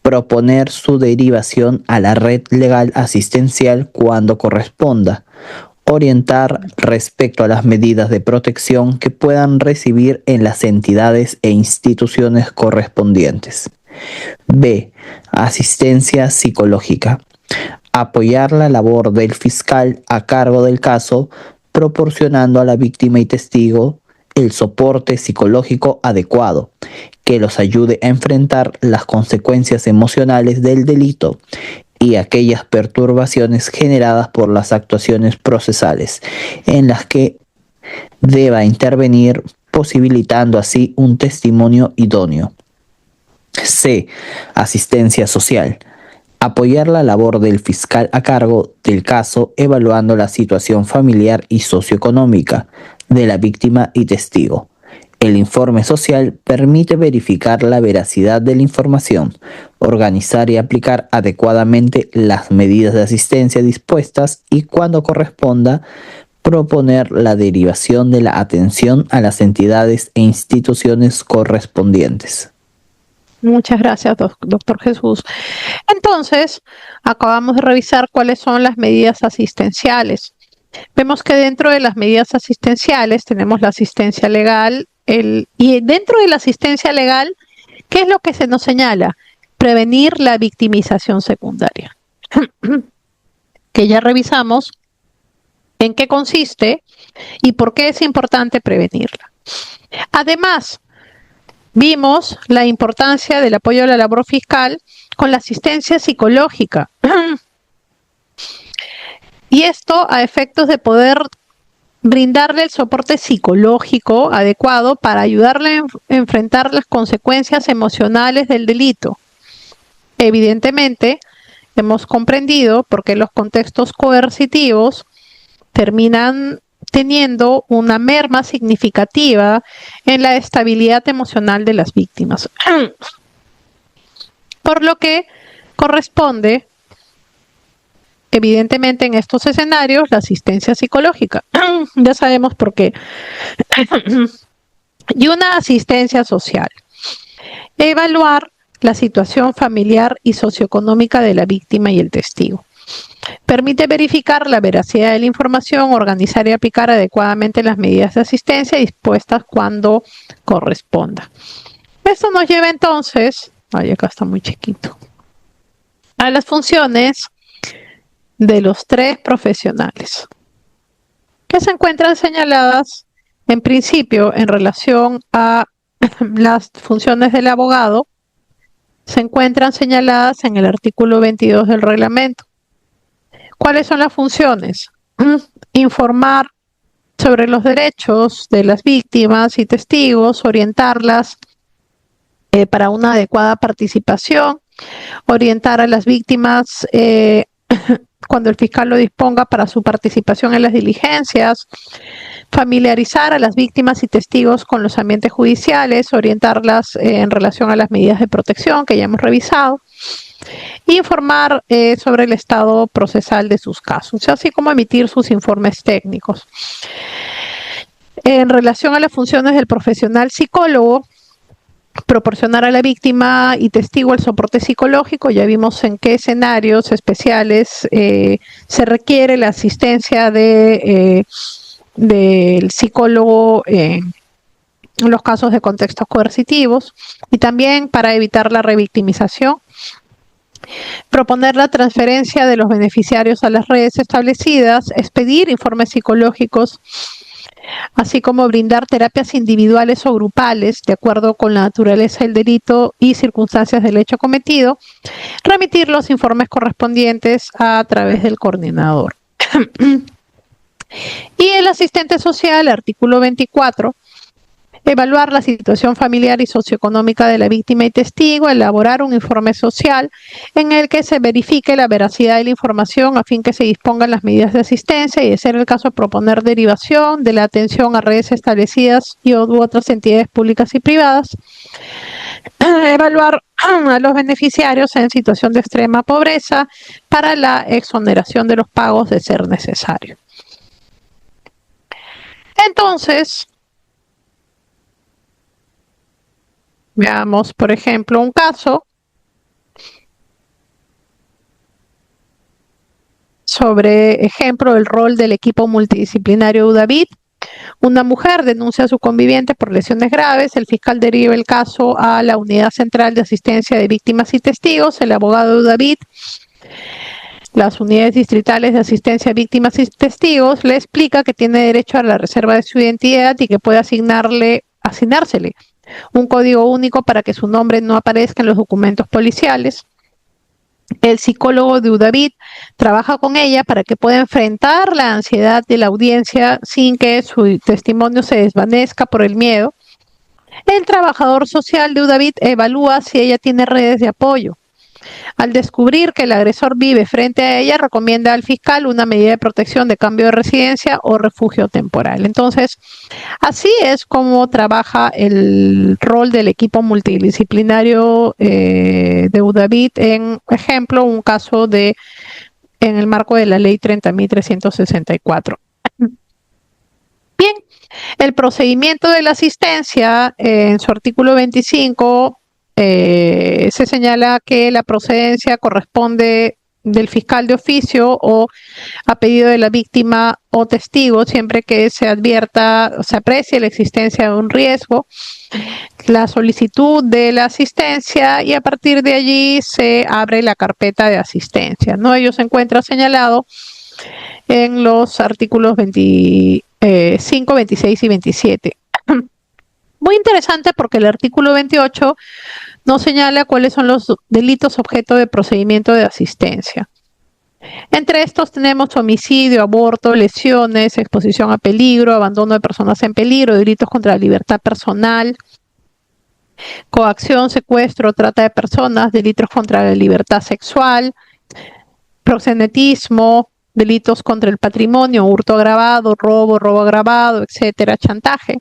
Proponer su derivación a la red legal asistencial cuando corresponda. Orientar respecto a las medidas de protección que puedan recibir en las entidades e instituciones correspondientes. B. Asistencia psicológica. Apoyar la labor del fiscal a cargo del caso, proporcionando a la víctima y testigo el soporte psicológico adecuado, que los ayude a enfrentar las consecuencias emocionales del delito y aquellas perturbaciones generadas por las actuaciones procesales en las que deba intervenir, posibilitando así un testimonio idóneo. C. Asistencia social. Apoyar la labor del fiscal a cargo del caso, evaluando la situación familiar y socioeconómica de la víctima y testigo. El informe social permite verificar la veracidad de la información, organizar y aplicar adecuadamente las medidas de asistencia dispuestas y, cuando corresponda, proponer la derivación de la atención a las entidades e instituciones correspondientes. Muchas gracias, doctor Jesús. Entonces, acabamos de revisar cuáles son las medidas asistenciales. Vemos que dentro de las medidas asistenciales tenemos la asistencia legal, y dentro de la asistencia legal, ¿qué es lo que se nos señala? Prevenir la victimización secundaria, que ya revisamos en qué consiste y por qué es importante prevenirla. Además, vimos la importancia del apoyo a la labor fiscal con la asistencia psicológica. Y esto a efectos de poder brindarle el soporte psicológico adecuado para ayudarle a enfrentar las consecuencias emocionales del delito. Evidentemente, hemos comprendido por qué los contextos coercitivos terminan teniendo una merma significativa en la estabilidad emocional de las víctimas. Por lo que corresponde, evidentemente, en estos escenarios, la asistencia psicológica. Ya sabemos por qué. Y una asistencia social. Evaluar la situación familiar y socioeconómica de la víctima y el testigo. Permite verificar la veracidad de la información, organizar y aplicar adecuadamente las medidas de asistencia dispuestas cuando corresponda. Esto nos lleva entonces, acá está muy chiquito, a las funciones de los tres profesionales, que se encuentran señaladas en principio en relación a las funciones del abogado, se encuentran señaladas en el artículo 22 del reglamento. ¿Cuáles son las funciones? Informar sobre los derechos de las víctimas y testigos, orientarlas para una adecuada participación, orientar a las víctimas cuando el fiscal lo disponga para su participación en las diligencias, familiarizar a las víctimas y testigos con los ambientes judiciales, orientarlas en relación a las medidas de protección que ya hemos revisado, informar sobre el estado procesal de sus casos, así como emitir sus informes técnicos. En relación a las funciones del profesional psicólogo, proporcionar a la víctima y testigo el soporte psicológico. Ya vimos en qué escenarios especiales se requiere la asistencia del psicólogo en los casos de contextos coercitivos y también para evitar la revictimización. Proponer la transferencia de los beneficiarios a las redes establecidas, expedir informes psicológicos, así como brindar terapias individuales o grupales de acuerdo con la naturaleza del delito y circunstancias del hecho cometido, remitir los informes correspondientes a través del coordinador. Y el asistente social, artículo 24, evaluar la situación familiar y socioeconómica de la víctima y testigo, elaborar un informe social en el que se verifique la veracidad de la información a fin que se dispongan las medidas de asistencia y, de ser el caso, proponer derivación de la atención a redes establecidas y u otras entidades públicas y privadas. Evaluar a los beneficiarios en situación de extrema pobreza para la exoneración de los pagos de ser necesario. Entonces, veamos, por ejemplo, un caso sobre ejemplo el rol del equipo multidisciplinario UDAVIT. Una mujer denuncia a su conviviente por lesiones graves. El fiscal deriva el caso a la Unidad Central de Asistencia de Víctimas y Testigos. El abogado de UDAVIT, las unidades distritales de asistencia a víctimas y testigos, le explica que tiene derecho a la reserva de su identidad y que puede asignársele un código único para que su nombre no aparezca en los documentos policiales. El psicólogo de UDAVIT trabaja con ella para que pueda enfrentar la ansiedad de la audiencia sin que su testimonio se desvanezca por el miedo. El trabajador social de UDAVIT evalúa si ella tiene redes de apoyo. Al descubrir que el agresor vive frente a ella, recomienda al fiscal una medida de protección de cambio de residencia o refugio temporal. Entonces, así es como trabaja el rol del equipo multidisciplinario de UDAVIT en, ejemplo, un caso en el marco de la ley 30.364. Bien, el procedimiento de la asistencia, en su artículo 25, se señala que la procedencia corresponde del fiscal de oficio o a pedido de la víctima o testigo, siempre que se advierta o se aprecie la existencia de un riesgo, la solicitud de la asistencia, y a partir de allí se abre la carpeta de asistencia, ¿no? Ello se encuentra señalado en los artículos 25, 26 y 27. Muy interesante porque el artículo 28 nos señala cuáles son los delitos objeto de procedimiento de asistencia. Entre estos tenemos homicidio, aborto, lesiones, exposición a peligro, abandono de personas en peligro, delitos contra la libertad personal, coacción, secuestro, trata de personas, delitos contra la libertad sexual, proxenetismo, delitos contra el patrimonio, hurto agravado, robo agravado, etcétera, chantaje,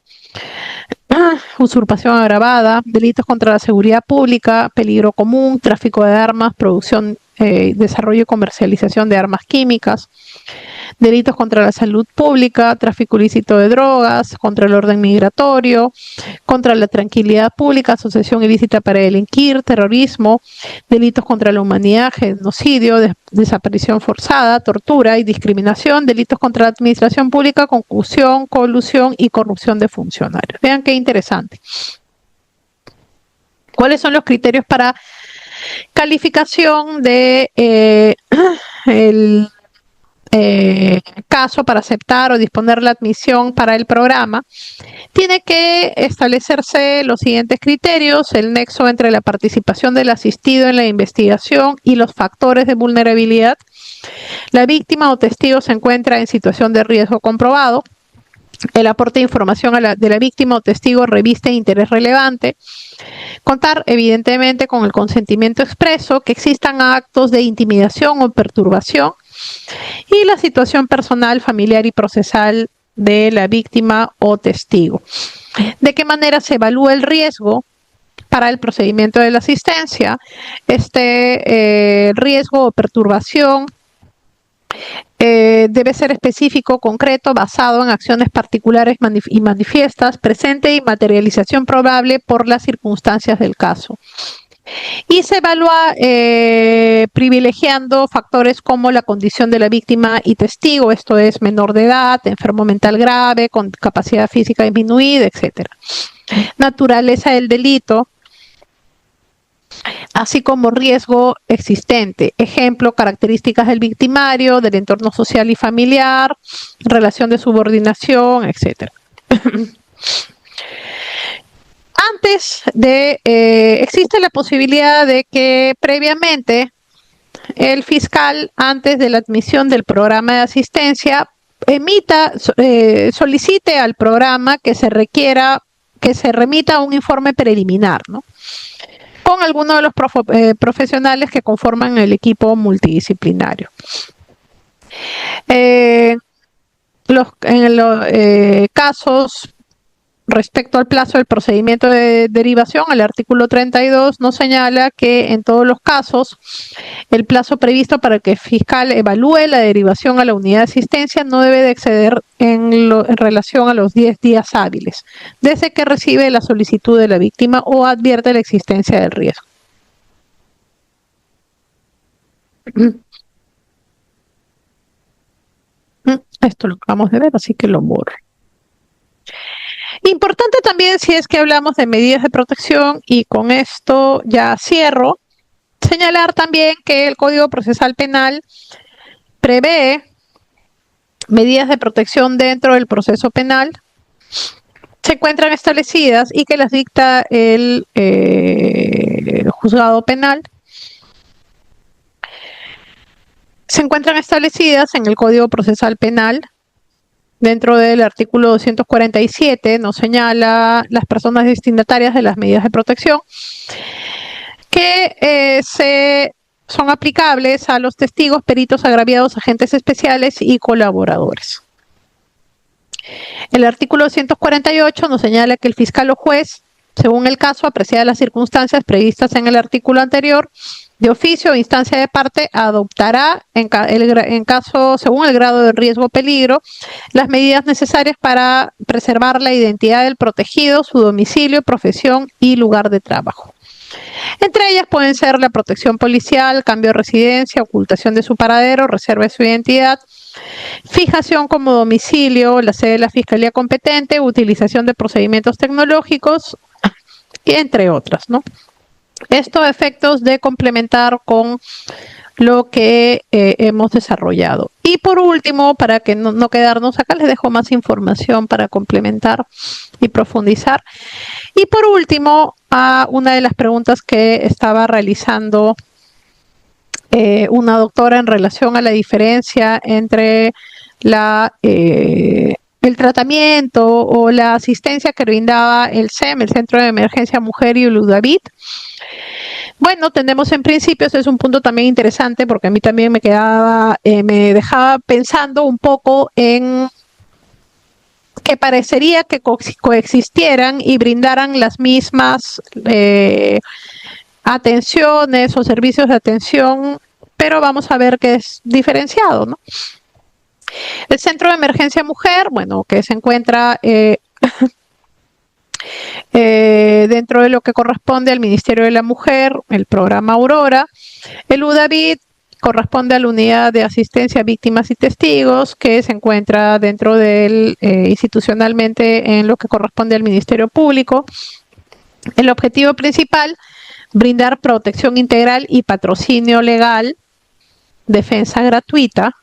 usurpación agravada, delitos contra la seguridad pública, peligro común, tráfico de armas, producción, desarrollo y comercialización de armas químicas, delitos contra la salud pública, tráfico ilícito de drogas, contra el orden migratorio, contra la tranquilidad pública, asociación ilícita para delinquir, terrorismo, delitos contra la humanidad, genocidio, desaparición forzada, tortura y discriminación, delitos contra la administración pública, concusión, colusión y corrupción de funcionarios. Vean qué interesante. ¿Cuáles son los criterios para calificación de el caso para aceptar o disponer la admisión para el programa? Tiene que establecerse los siguientes criterios: el nexo entre la participación del asistido en la investigación y los factores de vulnerabilidad. La víctima o testigo se encuentra en situación de riesgo comprobado. El aporte de información de la víctima o testigo reviste interés relevante. Contar, evidentemente, con el consentimiento expreso, que existan actos de intimidación o perturbación, y la situación personal, familiar y procesal de la víctima o testigo. ¿De qué manera se evalúa el riesgo para el procedimiento de la asistencia? Este riesgo o perturbación debe ser específico, concreto, basado en acciones particulares y manifiestas, presente y materialización probable por las circunstancias del caso. Y se evalúa privilegiando factores como la condición de la víctima y testigo, esto es menor de edad, enfermo mental grave, con capacidad física disminuida, etc. Naturaleza del delito, así como riesgo existente. Ejemplo, características del victimario, del entorno social y familiar, relación de subordinación, etc. Existe la posibilidad de que previamente el fiscal, antes de la admisión del programa de asistencia, solicite al programa que se remita un informe preliminar, ¿no? Con alguno de los profesionales que conforman el equipo multidisciplinario. En los casos respecto al plazo del procedimiento de derivación, el artículo 32 nos señala que en todos los casos el plazo previsto para que el fiscal evalúe la derivación a la unidad de asistencia no debe de exceder en relación a los 10 días hábiles, desde que recibe la solicitud de la víctima o advierte la existencia del riesgo. Esto lo acabamos de ver, así que lo borro. Importante también, si es que hablamos de medidas de protección, y con esto ya cierro, señalar también que el Código Procesal Penal prevé medidas de protección dentro del proceso penal, se encuentran establecidas y que las dicta el juzgado penal. Se encuentran establecidas en el Código Procesal Penal. Dentro del artículo 247 nos señala las personas destinatarias de las medidas de protección que son aplicables a los testigos, peritos, agraviados, agentes especiales y colaboradores. El artículo 248 nos señala que el fiscal o juez, según el caso, apreciadas las circunstancias previstas en el artículo anterior, de oficio o instancia de parte, adoptará, en caso, según el grado de riesgo o peligro, las medidas necesarias para preservar la identidad del protegido, su domicilio, profesión y lugar de trabajo. Entre ellas pueden ser la protección policial, cambio de residencia, ocultación de su paradero, reserva de su identidad, fijación como domicilio, la sede de la fiscalía competente, utilización de procedimientos tecnológicos, entre otras, ¿no? Esto a efectos de complementar con lo que hemos desarrollado. Y por último, para que no quedarnos acá, les dejo más información para complementar y profundizar. Y por último, a una de las preguntas que estaba realizando una doctora en relación a la diferencia entre el tratamiento o la asistencia que brindaba el CEM, el Centro de Emergencia Mujer, y el UDAVIT. Bueno, tenemos en principio, ese es un punto también interesante porque a mí también me dejaba pensando un poco en que parecería que coexistieran y brindaran las mismas atenciones o servicios de atención, pero vamos a ver que es diferenciado, ¿no? El Centro de Emergencia Mujer, bueno, que se encuentra dentro de lo que corresponde al Ministerio de la Mujer, el programa Aurora. El UDAVIT corresponde a la Unidad de Asistencia a Víctimas y Testigos, que se encuentra dentro del institucionalmente en lo que corresponde al Ministerio Público. El objetivo principal, brindar protección integral y patrocinio legal, defensa gratuita,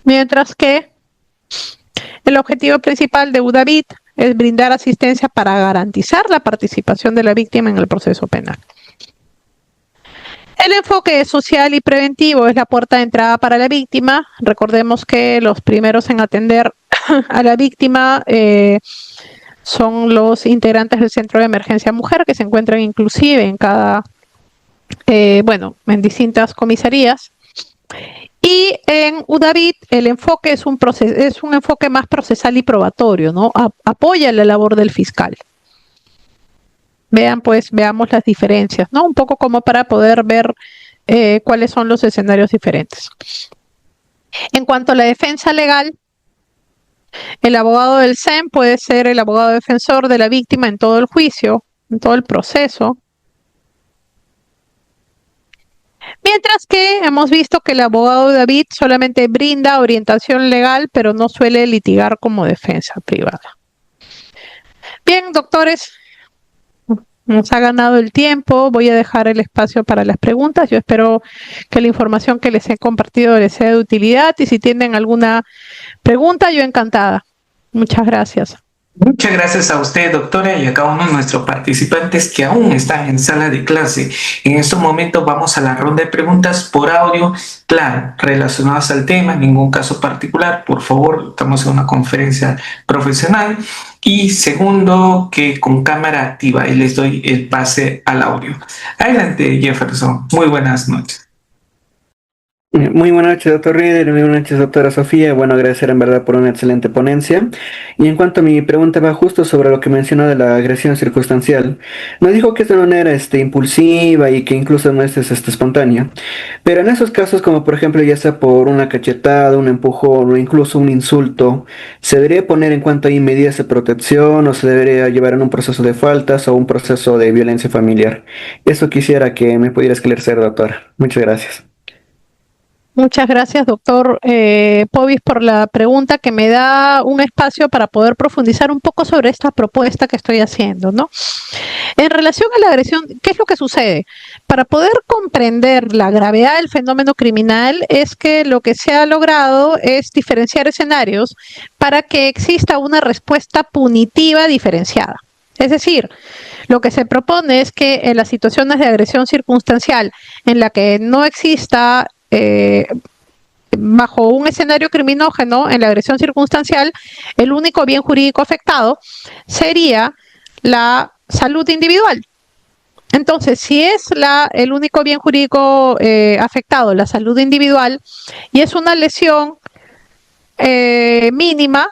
mientras que el objetivo principal de UDAVIT es brindar asistencia para garantizar la participación de la víctima en el proceso penal. El enfoque social y preventivo es la puerta de entrada para la víctima. Recordemos que los primeros en atender a la víctima son los integrantes del Centro de Emergencia Mujer, que se encuentran inclusive en en distintas comisarías. Y en UDAVIT el enfoque es un enfoque más procesal y probatorio, ¿no? Apoya la labor del fiscal. Veamos las diferencias, ¿no? Un poco como para poder ver cuáles son los escenarios diferentes. En cuanto a la defensa legal, el abogado del CEM puede ser el abogado defensor de la víctima en todo el juicio, en todo el proceso. Mientras que hemos visto que el abogado de David solamente brinda orientación legal, pero no suele litigar como defensa privada. Bien, doctores, nos ha ganado el tiempo. Voy a dejar el espacio para las preguntas. Yo espero que la información que les he compartido les sea de utilidad, y si tienen alguna pregunta, yo encantada. Muchas gracias. Muchas gracias a usted, doctora, y a cada uno de nuestros participantes que aún están en sala de clase. En estos momentos vamos a la ronda de preguntas por audio, claro, relacionadas al tema, ningún caso particular, por favor, estamos en una conferencia profesional. Y segundo, que con cámara activa, y les doy el pase al audio. Adelante, Jefferson, muy buenas noches. Muy buenas noches, doctor Rieder, muy buenas noches, doctora Sofía. Bueno, agradecer en verdad por una excelente ponencia. Y en cuanto a mi pregunta va justo sobre lo que mencionó de la agresión circunstancial. Nos dijo que es de manera impulsiva y que incluso no es espontánea. Pero en esos casos, como por ejemplo ya sea por una cachetada, un empujón o incluso un insulto, ¿se debería poner en cuenta ahí medidas de protección o se debería llevar en un proceso de faltas o un proceso de violencia familiar? Eso quisiera que me pudiera esclarecer, doctora. Muchas gracias. Muchas gracias, doctor Povis, por la pregunta que me da un espacio para poder profundizar un poco sobre esta propuesta que estoy haciendo, ¿no? En relación a la agresión, ¿qué es lo que sucede? Para poder comprender la gravedad del fenómeno criminal es que lo que se ha logrado es diferenciar escenarios para que exista una respuesta punitiva diferenciada. Es decir, lo que se propone es que en las situaciones de agresión circunstancial en la que no exista bajo un escenario criminógeno en la agresión circunstancial, el único bien jurídico afectado sería la salud individual. Entonces, si es el único bien jurídico afectado, la salud individual, y es una lesión mínima,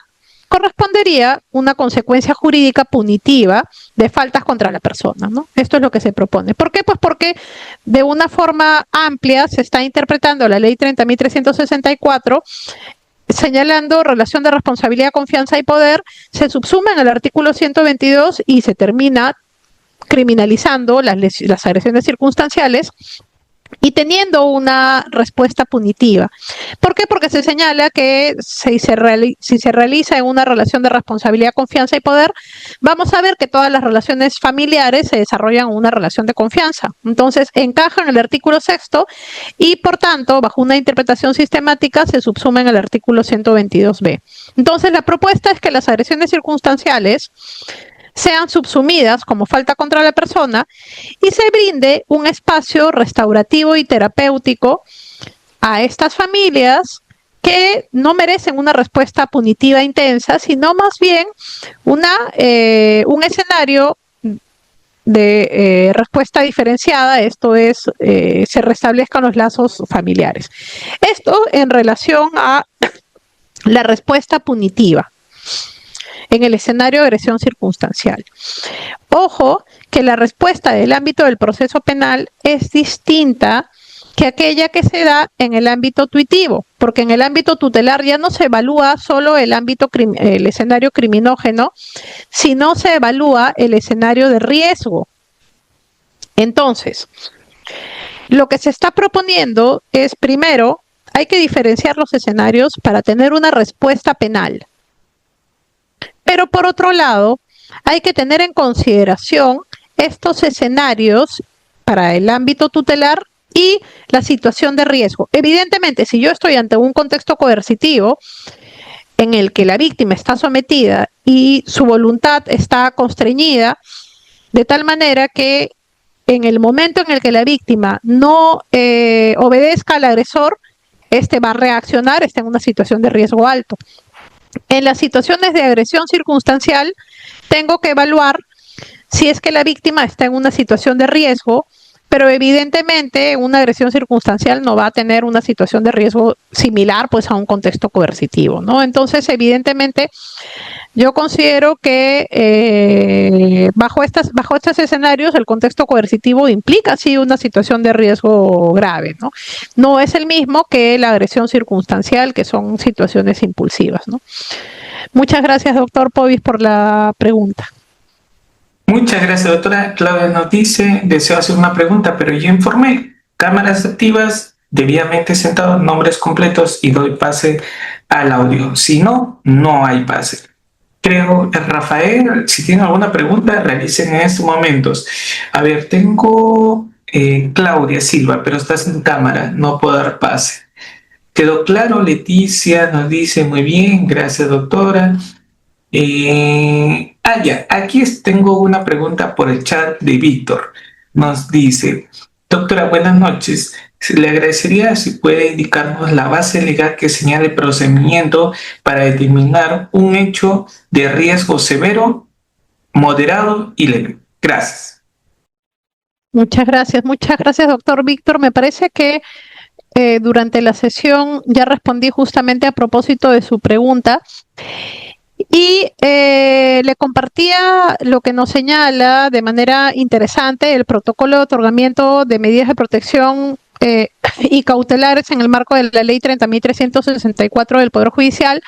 correspondería una consecuencia jurídica punitiva de faltas contra la persona, ¿no? Esto es lo que se propone. ¿Por qué? Pues porque de una forma amplia se está interpretando la ley 30.364 señalando relación de responsabilidad, confianza y poder, se subsuma en el artículo 122 y se termina criminalizando las agresiones circunstanciales y teniendo una respuesta punitiva. ¿Por qué? Porque se señala que si se realiza en una relación de responsabilidad, confianza y poder, vamos a ver que todas las relaciones familiares se desarrollan en una relación de confianza. Entonces, encaja en el artículo 6º y, por tanto, bajo una interpretación sistemática, se subsuma en el artículo 122b. Entonces, la propuesta es que las agresiones circunstanciales sean subsumidas como falta contra la persona y se brinde un espacio restaurativo y terapéutico a estas familias que no merecen una respuesta punitiva intensa, sino más bien un escenario de respuesta diferenciada, esto es, se restablezcan los lazos familiares. Esto en relación a la respuesta punitiva en el escenario de agresión circunstancial. Ojo que la respuesta del ámbito del proceso penal es distinta que aquella que se da en el ámbito tuitivo, porque en el ámbito tutelar ya no se evalúa solo el escenario criminógeno, sino se evalúa el escenario de riesgo. Entonces, lo que se está proponiendo es, primero, hay que diferenciar los escenarios para tener una respuesta penal. Pero por otro lado, hay que tener en consideración estos escenarios para el ámbito tutelar y la situación de riesgo. Evidentemente, si yo estoy ante un contexto coercitivo en el que la víctima está sometida y su voluntad está constreñida, de tal manera que en el momento en el que la víctima no obedezca al agresor, este va a reaccionar, está en una situación de riesgo alto. En las situaciones de agresión circunstancial, tengo que evaluar si es que la víctima está en una situación de riesgo, pero evidentemente una agresión circunstancial no va a tener una situación de riesgo similar pues a un contexto coercitivo, ¿no? Entonces, evidentemente, yo considero que bajo estos escenarios el contexto coercitivo implica sí una situación de riesgo grave, ¿no? No es el mismo que la agresión circunstancial, que son situaciones impulsivas, ¿no? Muchas gracias, doctor Povis, por la pregunta. Muchas gracias, doctora. Claudia nos dice, deseo hacer una pregunta, pero yo informé. Cámaras activas, debidamente sentados, nombres completos y doy pase al audio. Si no, no hay pase. Creo, Rafael, si tiene alguna pregunta, realicen en estos momentos. A ver, tengo Claudia Silva, pero estás en cámara, no puedo dar pase. ¿Quedó claro? Leticia nos dice, muy bien, gracias, doctora. Ya, aquí tengo una pregunta por el chat de Víctor. Nos dice, doctora, buenas noches. Le agradecería si puede indicarnos la base legal que señale el procedimiento para determinar un hecho de riesgo severo, moderado y leve. Gracias. Muchas gracias, doctor Víctor. Me parece que durante la sesión ya respondí justamente a propósito de su pregunta y le compartía lo que nos señala de manera interesante el protocolo de otorgamiento de medidas de protección y cautelares en el marco de la Ley 30.364 del Poder Judicial,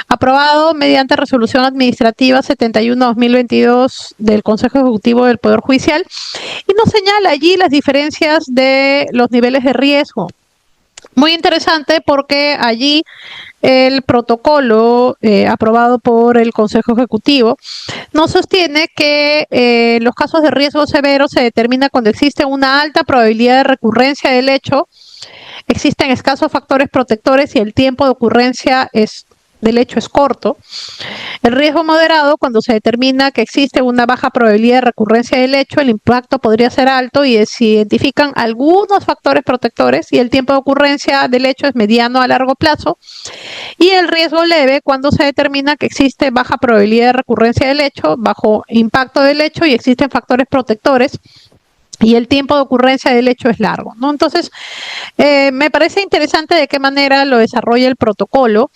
aprobado mediante resolución administrativa 71/2022 del Consejo Ejecutivo del Poder Judicial, y nos señala allí las diferencias de los niveles de riesgo. Muy interesante porque allí el protocolo aprobado por el Consejo Ejecutivo nos sostiene que los casos de riesgo severo se determina cuando existe una alta probabilidad de recurrencia del hecho, existen escasos factores protectores y el tiempo de ocurrencia del hecho es corto. El riesgo moderado, cuando se determina que existe una baja probabilidad de recurrencia del hecho, el impacto podría ser alto y se identifican algunos factores protectores y el tiempo de ocurrencia del hecho es mediano a largo plazo. Y el riesgo leve, cuando se determina que existe baja probabilidad de recurrencia del hecho, bajo impacto del hecho y existen factores protectores y el tiempo de ocurrencia del hecho es largo, ¿no? Entonces, me parece interesante de qué manera lo desarrolla el protocolo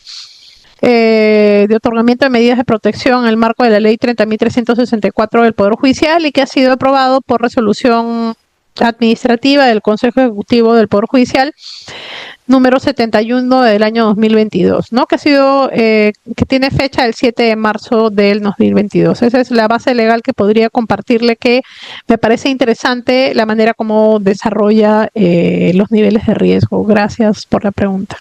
de otorgamiento de medidas de protección en el marco de la Ley 30.364 del Poder Judicial y que ha sido aprobado por resolución administrativa del Consejo Ejecutivo del Poder Judicial número 71 del año 2022, ¿no? Que tiene fecha el 7 de marzo del 2022. Esa es la base legal que podría compartirle, que me parece interesante la manera como desarrolla los niveles de riesgo. Gracias por la pregunta.